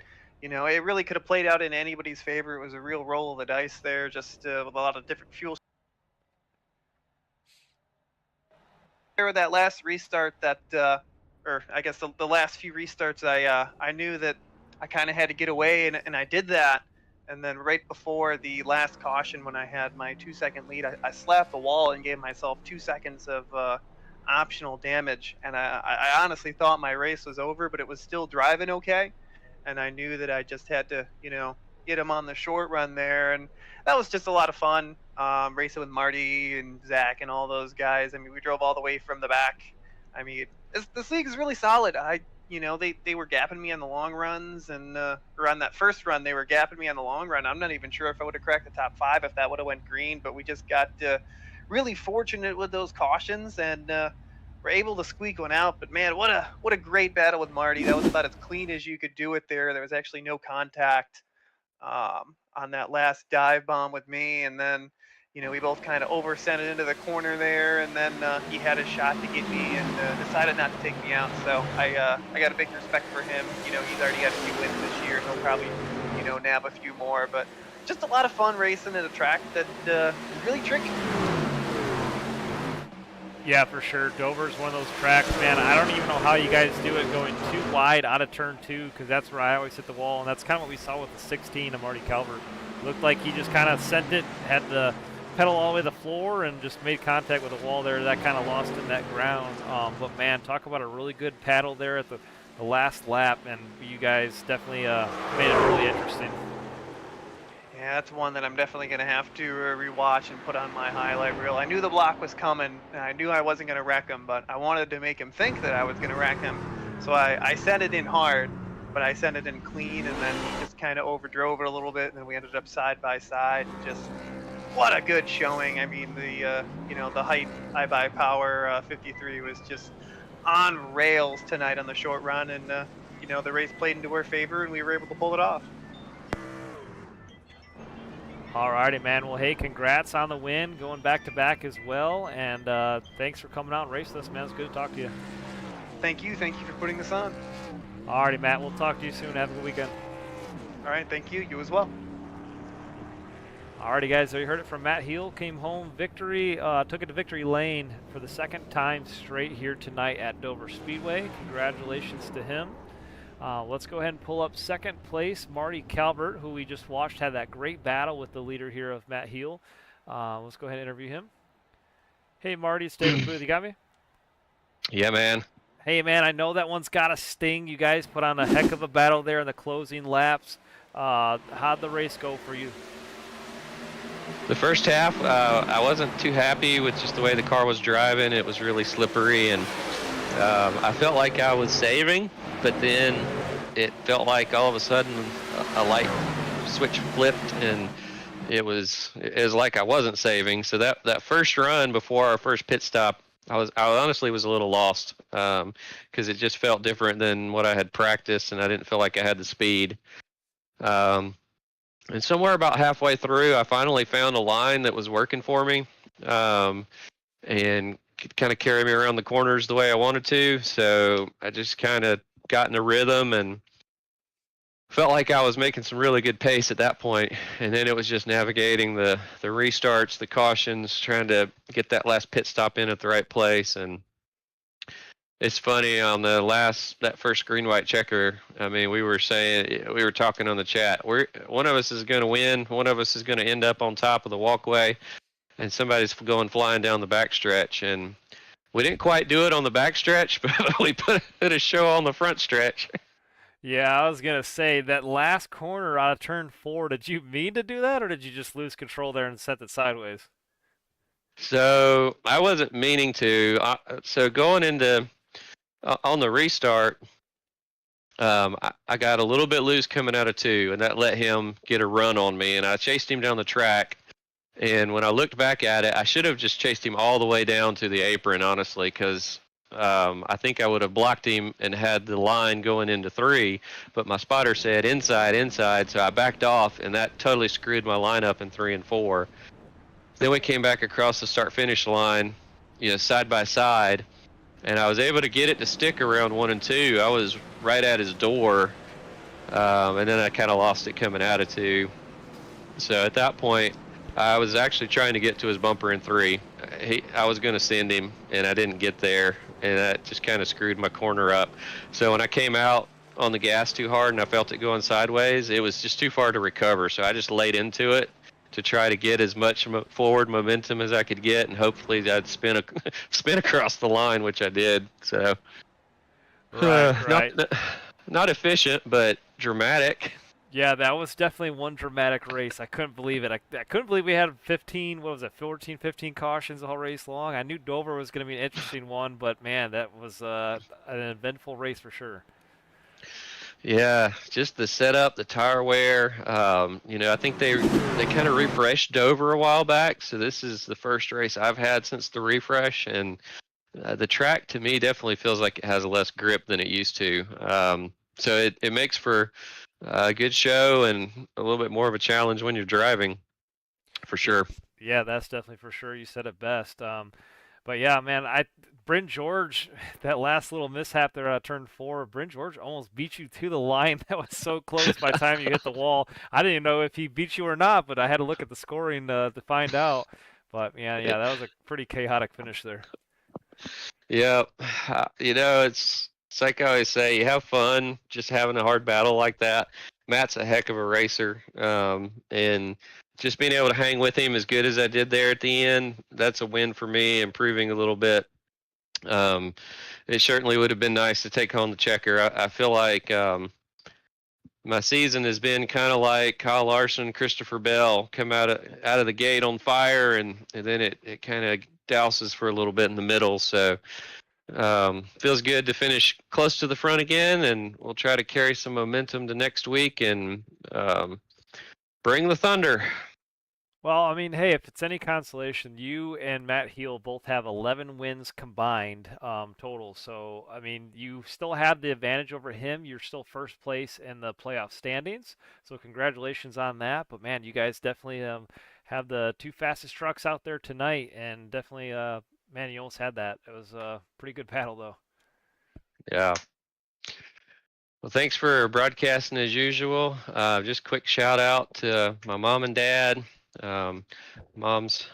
really could have played out in anybody's favor. It was a real roll of the dice there, just with a lot of different fuel. With that last restart, or I guess the last few restarts, I knew that I kind of had to get away, and I did that. And then right before the last caution, when I had my 2-second lead, I slapped the wall and gave myself 2 seconds of optional damage. And I honestly thought my race was over, but it was still driving okay. And I knew that I just had to, get him on the short run there. And that was just a lot of fun, racing with Marty and Zach and all those guys. I mean, we drove all the way from the back. I mean, this league is really solid. They were gapping me on the long runs, and or on that first run, they were gapping me on the long run. I'm not even sure if I would have cracked the top 5 if that would have went green, but we just got really fortunate with those cautions, and we're able to squeak one out. But man, what a great battle with Marty. That was about as clean as you could do it there. There was actually no contact on that last dive bomb with me, and then we both kind of oversent it into the corner there, and then he had a shot to get me and decided not to take me out. So I got a big respect for him. He's already got a few wins this year. He'll probably nab a few more, but just a lot of fun racing at a track that is really tricky. Yeah, for sure. Dover's one of those tracks, man. I don't even know how you guys do it going too wide out of turn 2, because that's where I always hit the wall, and that's kind of what we saw with the 16 of Marty Calvert. Looked like he just kind of sent it, had the pedal all the way to the floor, and just made contact with the wall there. That kind of lost in that ground. But man, talk about a really good paddle there at the last lap, and you guys definitely made it really interesting. Yeah, that's one that I'm definitely going to have to rewatch and put on my highlight reel. I knew the block was coming, and I knew I wasn't going to wreck him, but I wanted to make him think that I was going to wreck him. So I sent it in hard, but I sent it in clean, and then he just kind of overdrove it a little bit, and then we ended up side by side. Just what a good showing. I mean, the height I power 53 was just on rails tonight on the short run, and the race played into our favor, and we were able to pull it off. Alrighty, man. Well, hey, congrats on the win, going back-to-back as well, and thanks for coming out and racing with us, man. It's good to talk to you. Thank you for putting this on. Alrighty, Matt. We'll talk to you soon. Have a good weekend. All right, thank you. You as well. Alrighty, guys. So you heard it from Matt Heel. Came home victory, took it to victory lane for the second time straight here tonight at Dover Speedway. Congratulations to him. Let's go ahead and pull up second place, Marty Calvert, who we just watched had that great battle with the leader here of Matt Heel. Let's go ahead and interview him. Hey, Marty, it's David Booth. You got me? Yeah, man. Hey, man, I know that one's got a sting. You guys put on a heck of a battle there in the closing laps. How'd the race go for you? The first half, I wasn't too happy with just the way the car was driving. It was really slippery, and I felt like I was saving, but then it felt like all of a sudden a light switch flipped, and it was like I wasn't saving. So that first run before our first pit stop, I honestly was a little lost, because it just felt different than what I had practiced, and I didn't feel like I had the speed. And somewhere about halfway through, I finally found a line that was working for me, and could kind of carry me around the corners the way I wanted to. So I just kind of got in a rhythm and felt like I was making some really good pace at that point. And then it was just navigating the restarts, the cautions, trying to get that last pit stop in at the right place. And it's funny, on that first green-white checker, I mean, we were talking on the chat, one of us is going to win, one of us is going to end up on top of the walkway, and somebody's going flying down the backstretch. And we didn't quite do it on the backstretch, but we put a show on the front stretch. Yeah, I was going to say, that last corner out of turn 4, did you mean to do that, or did you just lose control there and set it sideways? So I wasn't meaning to. So going into on the restart, I got a little bit loose coming out of 2, and that let him get a run on me, and I chased him down the track. And when I looked back at it, I should have just chased him all the way down to the apron, honestly, because I think I would have blocked him and had the line going into 3, but my spotter said inside, so I backed off, and that totally screwed my lineup in 3 and 4. Then we came back across the start-finish line, side by side, and I was able to get it to stick around 1 and 2. I was right at his door, and then I kind of lost it coming out of 2. So at that point, I was actually trying to get to his bumper in 3. I was going to send him, and I didn't get there, and that just kind of screwed my corner up. So when I came out on the gas too hard and I felt it going sideways. It was just too far to recover, so I just laid into it to try to get as much forward momentum as I could get, and hopefully I'd spin across the line, which I did. So, Right. not efficient, but dramatic. Yeah, that was definitely one dramatic race. I couldn't believe it. I couldn't believe we had 15, what was it, 14, 15 cautions the whole race long. I knew Dover was going to be an interesting one, but man, that was an eventful race for sure. Yeah, just the setup, the tire wear. I think they kind of refreshed Dover a while back, so this is the first race I've had since the refresh, and the track to me definitely feels like it has less grip than it used to. So it makes for a good show and a little bit more of a challenge when you're driving, for sure. Yeah, that's definitely for sure. You said it best. But yeah, man, Bryn George, that last little mishap there at turn 4, Bryn George almost beat you to the line. That was so close by the time you hit the wall. I didn't even know if he beat you or not, but I had to look at the scoring to find out. But yeah, that was a pretty chaotic finish there. Yeah, it's like I always say, you have fun just having a hard battle like that. Matt's a heck of a racer, and just being able to hang with him as good as I did there at the end, that's a win for me, improving a little bit. It certainly would have been nice to take home the checker. I feel like my season has been kind of like Kyle Larson, Christopher Bell, come out of the gate on fire, and then it kind of douses for a little bit in the middle. So feels good to finish close to the front again, and we'll try to carry some momentum to next week and bring the thunder. Well, I mean, hey, if it's any consolation, you and Matt Heel both have 11 wins combined total. So, I mean, you still have the advantage over him. You're still first place in the playoff standings. So, congratulations on that. But, man, you guys definitely have the 2 fastest trucks out there tonight. And definitely, man, you almost had that. It was a pretty good battle, though. Yeah. Well, thanks for broadcasting as usual. Just quick shout out to my mom and dad. Mom's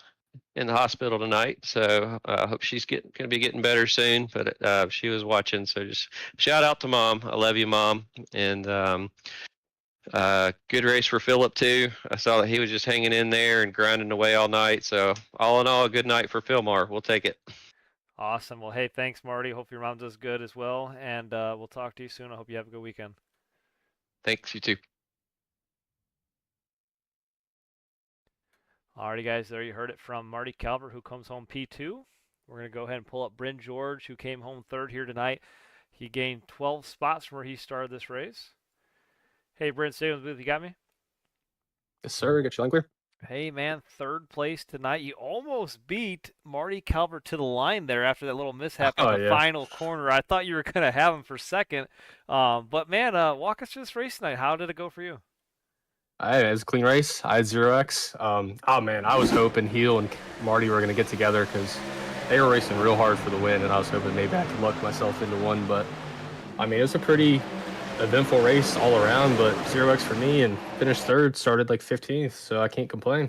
in the hospital tonight, so I hope she's going to be getting better soon. But she was watching, so just shout out to Mom. I love you, Mom. And good race for Philip too. I saw that he was just hanging in there and grinding away all night. So all in all, a good night for Philmar. We'll take it. Awesome. Well, hey, thanks, Marty. Hope your mom does good as well. And we'll talk to you soon. I hope you have a good weekend. Thanks, you too. Alrighty, guys, there you heard it from Marty Calvert, who comes home P2. We're going to go ahead and pull up Bryn George, who came home 3rd here tonight. He gained 12 spots from where he started this race. Hey, Bryn, stay with me. You got me? Yes, sir. Got you line clear. Hey, man, 3rd place tonight. You almost beat Marty Calvert to the line there after that little mishap in the final corner. I thought you were going to have him for 2nd. But, man, walk us through this race tonight. How did it go for you? It was a clean race. I had 0x. Oh, man, I was hoping Heel and Marty were going to get together because they were racing real hard for the win, and I was hoping maybe I could luck myself into one. But, I mean, it was a pretty eventful race all around, but 0x for me, and finished 3rd, started like 15th, so I can't complain.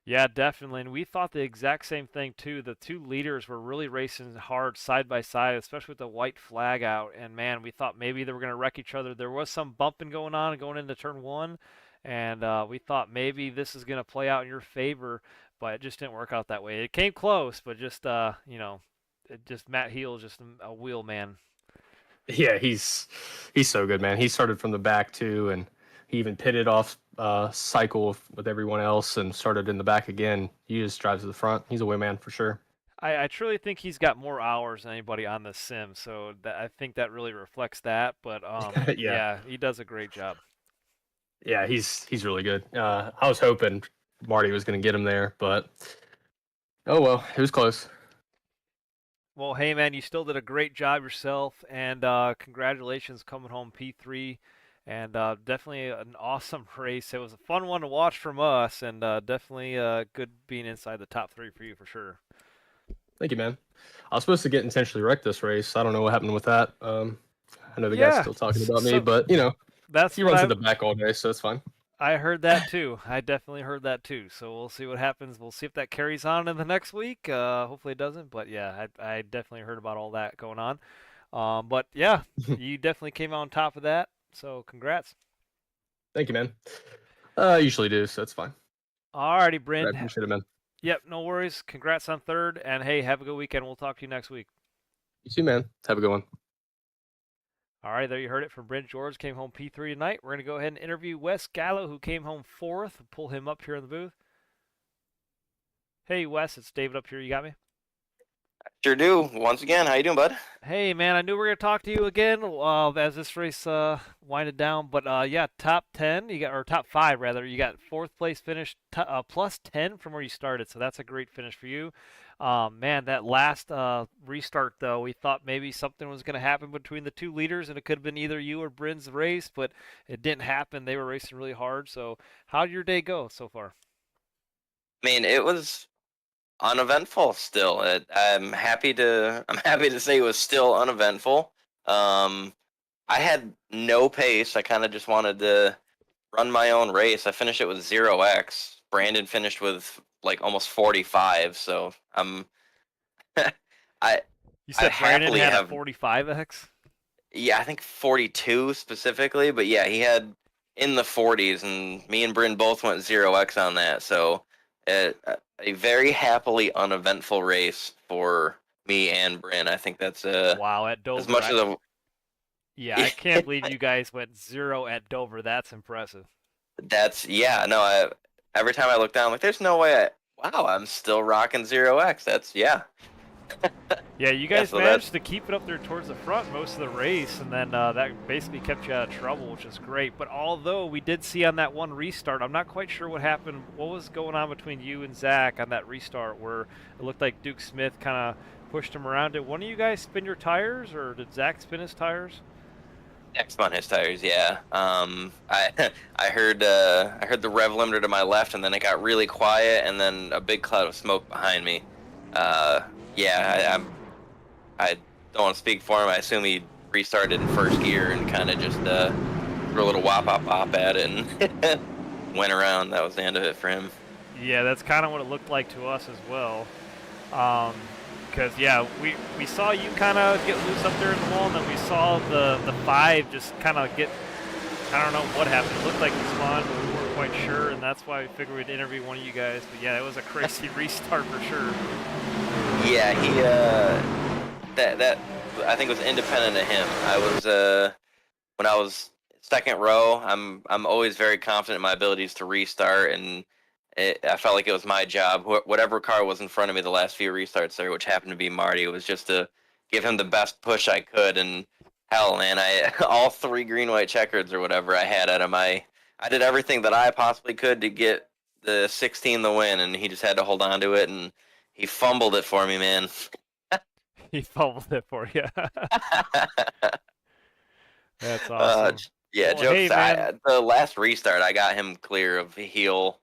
Yeah, definitely. And we thought the exact same thing, too. The 2 leaders were really racing hard side by side, especially with the white flag out. And, man, we thought maybe they were going to wreck each other. There was some bumping going on going into turn 1. And we thought maybe this is going to play out in your favor, but it just didn't work out that way. It came close, but just, Matt Heel is just a wheel man. Yeah, he's so good, man. He started from the back, too, and he even pitted off cycle with everyone else and started in the back again. He just drives to the front. He's a wheel man for sure. I truly think he's got more hours than anybody on the sim, so I think that really reflects that. But, yeah, he does a great job. Yeah, he's really good. I was hoping Marty was going to get him there, but oh well, it was close. Well, hey man, you still did a great job yourself, and congratulations coming home P3, and definitely an awesome race. It was a fun one to watch from us, and definitely good being inside the top 3 for you for sure. Thank you, man. I was supposed to get intentionally wrecked this race. I don't know what happened with that. I know the guy's still talking about me, but he runs to the back all day, so it's fine. I heard that too. I definitely heard that too. So we'll see what happens. We'll see if that carries on in the next week. Hopefully it doesn't. But yeah, I definitely heard about all that going on. But yeah, you definitely came out on top of that. So congrats. Thank you, man. I usually do, so it's fine. Alrighty, I Bryn. appreciate it, man. Yep, no worries. Congrats on third, and hey, have a good weekend. We'll talk to you next week. You too, man. Have a good one. All right, there you heard it from Bryn George. Came home P3 tonight. We're gonna go ahead and interview Wes Gallo, who came home fourth. Pull him up here in the booth. Hey, Wes, it's David up here. You got me? Sure do. Once again, how you doing, bud? Hey, man, I knew we were gonna talk to you again as this race winded down. But yeah, top 10, you got or top 5 rather. You got fourth place finish, plus 10 from where you started. So that's a great finish for you. Man, that last restart though, we thought maybe something was gonna happen between the two leaders, and it could have been either you or Bryn's race, but it didn't happen. They were racing really hard. So how did your day go so far? I mean, it was uneventful still. I'm happy to say it was still uneventful. I had no pace. I kind of just wanted to run my own race. I finished it with 0x. Brandon finished with like almost 45. So I'm I You said I Brandon happily had a have 45x. yeah, I think 42 specifically, but yeah, he had in the 40s, and me and Bryn both went 0x on that. So a very happily uneventful race for me and Bryn. I think that's Wow, at Dover. as much as a Yeah, I can't believe you guys went 0 at Dover. That's impressive. that's yeah, no, every time I look down, I'm like, there's no way wow, I'm still rocking 0x. That's yeah. Yeah, you Yeah, guys so managed to keep it up there towards the front most of the race, and then that basically kept you out of trouble, which is great. But although we did see on that one restart, I'm not quite sure what happened. What was going on between you and Zach on that restart where it looked like Duke Smith kind of pushed him around? Did one of you guys spin your tires, or did Zach spin his tires? X on his tires, yeah. I I heard the rev limiter to my left, and then it got really quiet, and then a big cloud of smoke behind me. Yeah, I don't want to speak for him. I assume he restarted in first gear and kind of just threw a little wop wop wop at it and went around. That was the end of it for him. Yeah, that's kind of what it looked like to us as well. Because yeah, we saw you kind of get loose up there in the wall, and then we saw the 5 just kind of get. I don't know what happened. It looked like it spun, but we weren't quite sure, and that's why we figured we'd interview one of you guys. But yeah, it was a crazy restart for sure. Yeah, he that I think was independent of him. I was when I was second row, I'm always very confident in my abilities to restart, and I felt like it was my job. Whatever car was in front of me the last few restarts there, which happened to be Marty, it was just to give him the best push I could. And hell, man, I all 3 green white checkers or whatever I had out of my. I did everything that I possibly could to get the 16 the win, and he just had to hold on to it, and he fumbled it for me, man. He fumbled it for you. That's awesome. Yeah, Well, jokes hey, aside, the last restart, I got him clear of heel,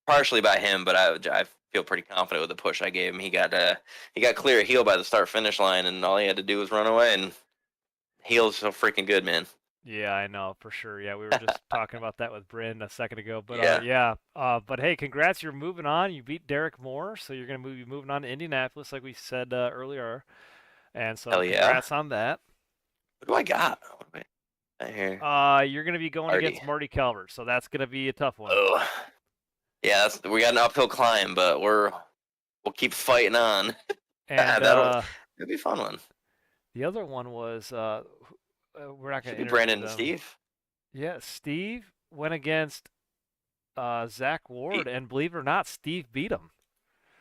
partially by him, but I feel pretty confident with the push I gave him. He got clear of heel by the start finish line, and all he had to do was run away. And heel's so freaking good, man. Yeah, I know for sure. Yeah, we were just talking about that with Bryn a second ago. But Yeah. yeah. But hey, congrats! You're moving on. You beat Derek Moore, so you're gonna be moving on to Indianapolis, like we said earlier. And so Hell yeah. congrats on that. What do I got? Wait, right here. You're gonna be going Marty. against Marty Calvert, so that's gonna be a tough one. Oh, yeah, we got an uphill climb, but we'll keep fighting on. And it'll be a fun one. the other one was we're not gonna Should be interview Brandon and them. Steve. Yeah, Steve went against Zach Ward, and believe it or not, Steve beat him.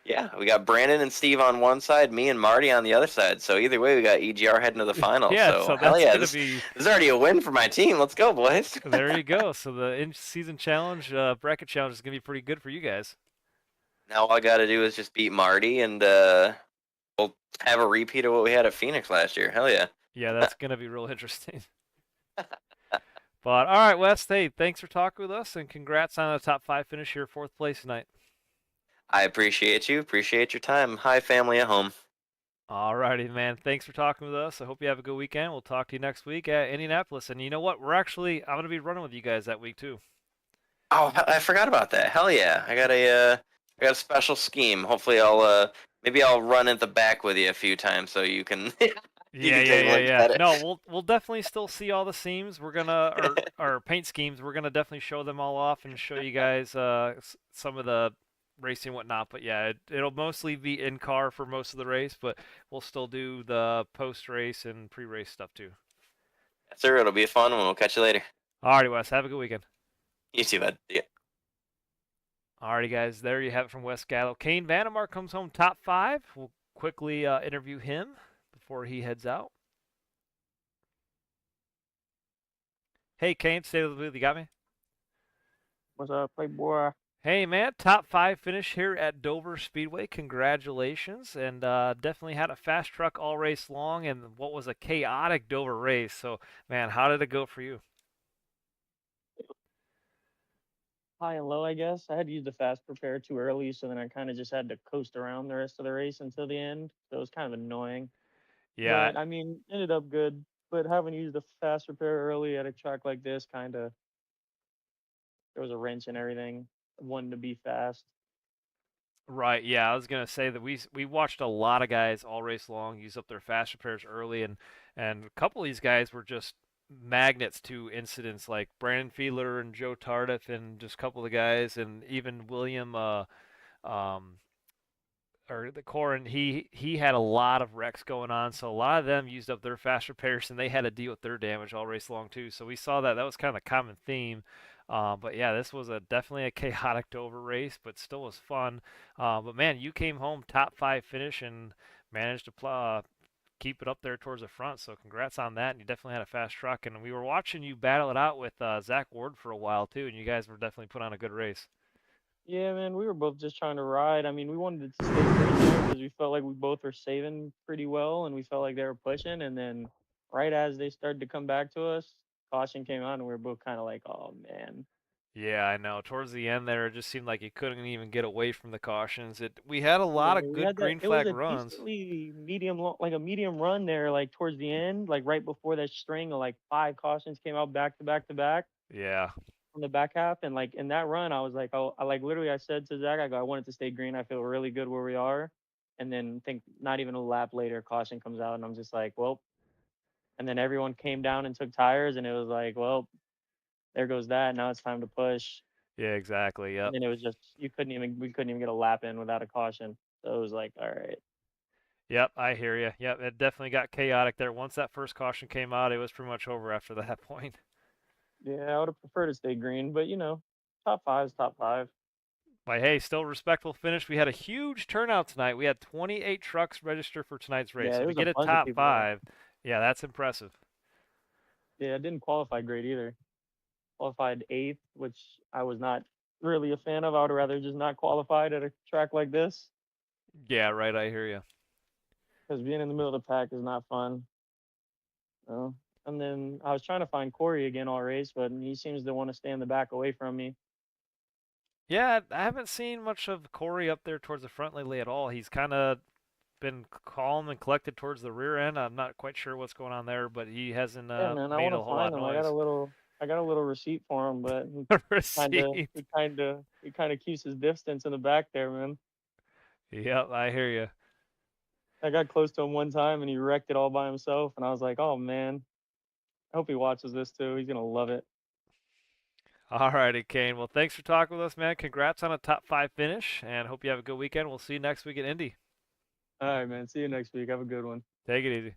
Yeah, we got Brandon and Steve on one side, me and Marty on the other side. So either way, we got EGR heading to the finals. Yeah, so so hell that's yeah, gonna this be. is already a win for my team. Let's go, boys. There you go. So the in-season challenge, bracket challenge, is gonna be pretty good for you guys. Now all I got to do is just beat Marty, and we'll have a repeat of what we had at Phoenix last year. Hell yeah. Yeah, that's gonna be real interesting. But all right, Wes. Hey, thanks for talking with us, and congrats on a top 5 finish here, 4th place tonight. I appreciate you. Appreciate your time. Hi, family at home. All righty, man. Thanks for talking with us. I hope you have a good weekend. We'll talk to you next week at Indianapolis. And you know what? I'm gonna be running with you guys that week too. Oh, I forgot about that. Hell yeah. I got a special scheme. Hopefully maybe I'll run at the back with you a few times so you can You Yeah, can yeah, take a yeah, look yeah. at it. No, we'll definitely still see all the seams. We're gonna our paint schemes. We're gonna definitely show them all off and show you guys some of the racing and whatnot. But yeah, it'll mostly be in car for most of the race, but we'll still do the post race and pre race stuff too. Yes, sir. It'll be a fun one. We'll catch you later. Alrighty, Wes. Have a good weekend. You too, bud. See ya. Alrighty, guys. There you have it from Wes Gatto. Kane Vandermark comes home top 5. We'll quickly interview him before he heads out. Hey, Kane, stay with the booth. You got me? What's up, Playboy? Hey, man, top 5 finish here at Dover Speedway. Congratulations. And definitely had a fast truck all race long and what was a chaotic Dover race. So, man, how did it go for you? High and low, I guess. I had used the fast prepare too early, so then I kind of just had to coast around the rest of the race until the end. So it was kind of annoying. Yeah, But I mean, ended up good. But having used the fast repair early at a track like this, kind of there was a wrench and everything. Wanting to be fast. right. Yeah, I was gonna say that we watched a lot of guys all race long use up their fast repairs early, and a couple of these guys were just magnets to incidents like Brandon Fiedler and Joe Tardif and just a couple of guys, and even William um, or the Corin, he had a lot of wrecks going on, so a lot of them used up their fast repairs, and they had to deal with their damage all race long too. So we saw that was kind of a common theme. But yeah, this was definitely a chaotic Dover race, but still was fun. But man, you came home top 5 finish and managed to keep it up there towards the front. So congrats on that. And you definitely had a fast truck, and we were watching you battle it out with Zach Ward for a while too, and you guys were definitely put on a good race. Yeah, man, we were both just trying to ride. I mean, we wanted it to stay green there because we felt like we both were saving pretty well, and we felt like they were pushing. And then, right as they started to come back to us, caution came out, and we were both kind of like, "Oh man." Yeah, I know. Towards the end there, it just seemed like you couldn't even get away from the cautions. We had a Yeah, lot of we good had that. green It was flag a runs. decently medium, like a medium run there, like towards the end, like right before that string of like 5 cautions came out back to back to back Yeah, from the back half, and like in that run, I was like, oh, I like literally, I said to Zach, I go, I want it to stay green. I feel really good where we are, and then think not even a lap later, caution comes out, and I'm just like, well, and then everyone came down and took tires, and it was like, well, there goes that. Now it's time to push. yeah, exactly. And Yep. then it was just we couldn't even get a lap in without a caution. So it was like, all right. Yep, I hear you. Yep, it definitely got chaotic there. Once that first caution came out, it was pretty much over after that point. Yeah, I would have preferred to stay green, but top five is top five. But hey, still respectful finish. We had a huge turnout tonight. We had 28 trucks register for tonight's race. Yeah, So there to was a get a bunch of top people there. 5, yeah, that's impressive. Yeah, I didn't qualify great either. Qualified eighth, which I was not really a fan of. I would rather just not qualified at a track like this Yeah, right, I hear you. because being in the middle of the pack is not fun. So, and then I was trying to find Corey again all race, but he seems to want to stay in the back away from me. Yeah, I haven't seen much of Corey up there towards the front lately at all. He's kind of been calm and collected towards the rear end. I'm not quite sure what's going on there, but he hasn't Yeah, man, I made want a to whole lot find of him. noise. I got a little receipt for him, but Receipt. he kind of keeps his distance in the back there, man. Yep, I hear you. I got close to him one time and he wrecked it all by himself, and I was like, oh man, I hope he watches this too. He's gonna love it. All righty, Kane. Well, thanks for talking with us, man. Congrats on a top 5 finish, and hope you have a good weekend. We'll see you next week at Indy. All right, man. See you next week. Have a good one. Take it easy.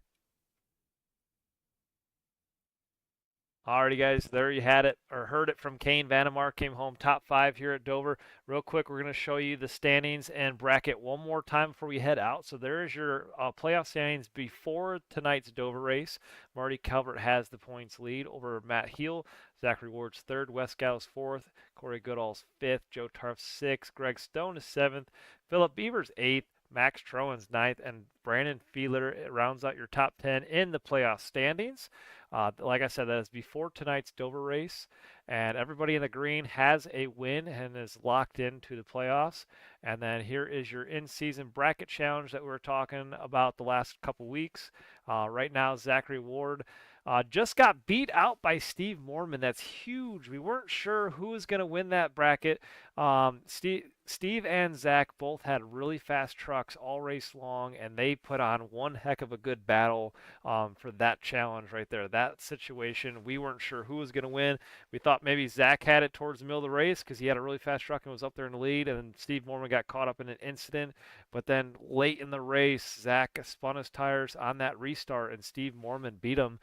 Alrighty, guys, there you had it, or heard it from Kane Vandermark. Came home top 5 here at Dover. Real quick, we're going to show you the standings and bracket one more time before we head out. So there is your playoff standings before tonight's Dover race. Marty Calvert has the points lead over Matt Heel. Zachary Ward's 3rd, Wes Gallow's 4th, Corey Goodall's 5th, Joe Tarf's 6th, Greg Stone is 7th, Philip Beaver's 8th, Max Trowan's 9th, and Brandon Fiedler rounds out your top 10 in the playoff standings. Like I said, that is before tonight's Dover race, and everybody in the green has a win and is locked into the playoffs. And then here is your in-season bracket challenge that we were talking about the last couple weeks. Right now, Zachary Ward just got beat out by Steve Mormon. That's huge. We weren't sure who was going to win that bracket. Steve and Zach both had really fast trucks all race long, and they put on one heck of a good battle for that challenge right there. That situation, we weren't sure who was going to win. We thought maybe Zach had it towards the middle of the race because he had a really fast truck and was up there in the lead, and then Steve Mormon got caught up in an incident. But then late in the race, Zach spun his tires on that restart, and Steve Mormon beat him.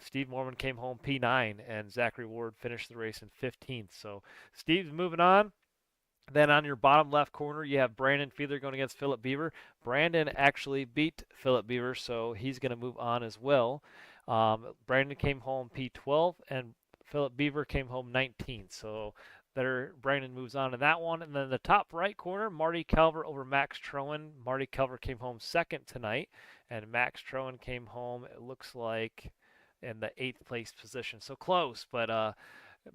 Steve Mormon came home P9, and Zachary Ward finished the race in 15th. So Steve's moving on. Then on your bottom left corner, you have Brandon Fiedler going against Philip Beaver. Brandon actually beat Philip Beaver, so he's going to move on as well. Brandon came home P12, and Philip Beaver came home 19th. So there, Brandon moves on in that one. And then the top right corner, Marty Calver over Max Troen. Marty Calver came home second tonight, and Max Troen came home, it looks like, in the 8th place position. So close, but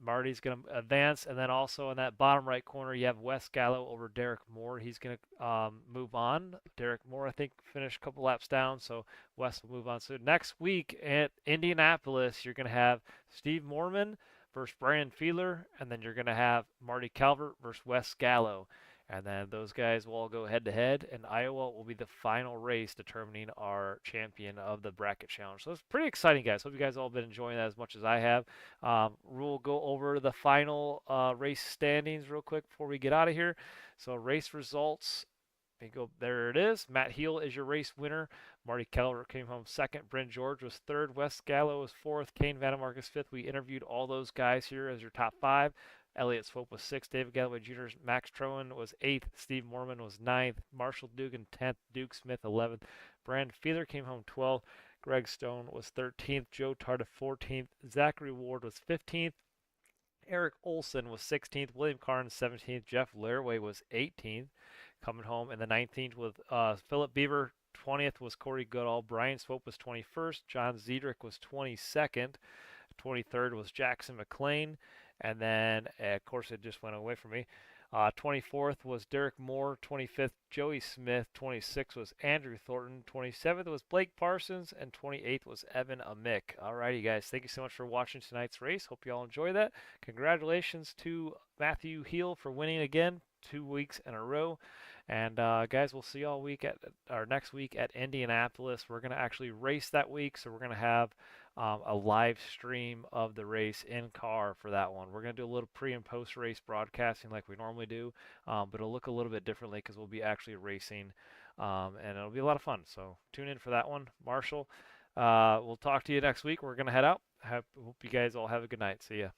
Marty's going to advance. And then also in that bottom right corner, you have Wes Gallo over Derek Moore. He's going to move on. Derek Moore, I think, finished a couple laps down, so Wes will move on. So next week at Indianapolis, you're going to have Steve Mormon versus Brian Fiedler, and then you're going to have Marty Calvert versus Wes Gallo. And then those guys will all go head to head, and Iowa will be the final race determining our champion of the bracket challenge. So it's pretty exciting, guys. Hope you guys all been enjoying that as much as I have. We'll go over the final race standings real quick before we get out of here. So race results. There it is. Matt Heel is your race winner. Marty Keller came home second. Bryn George was third. Wes Gallo was fourth. Kane Vandemark is fifth. We interviewed all those guys here as your top 5. Elliott Swope was 6th. David Galloway Jr. Max Troen was 8th. Steve Mormon was 9th. Marshall Dugan 10th. Duke Smith 11th. Brandon Fiedler came home 12th. Greg Stone was 13th. Joe Tardif 14th. Zachary Ward was 15th. Eric Olson was 16th. William Carnes 17th. Jeff Laraway was 18th. Coming home in the 19th with Philip Beaver. 20th was Corey Goodall. Brian Swope was 21st. John Zedrick was 22nd. 23rd was Jackson McLean. And then, of course, it just went away from me. 24th was Derek Moore. 25th, Joey Smith. 26th was Andrew Thornton. 27th was Blake Parsons. And 28th was Evan Amick. Alrighty, guys. Thank you so much for watching tonight's race. Hope you all enjoy that. Congratulations to Matthew Heel for winning again 2 weeks in a row. And guys, we'll see you all week at our next week at Indianapolis. We're going to actually race that week, so we're going to have a live stream of the race in car for that one. We're going to do a little pre and post race broadcasting like we normally do, but it'll look a little bit differently because we'll be actually racing, and it'll be a lot of fun. So tune in for that one. Marshall, we'll talk to you next week. We're going to head out. Hope you guys all have a good night. See ya.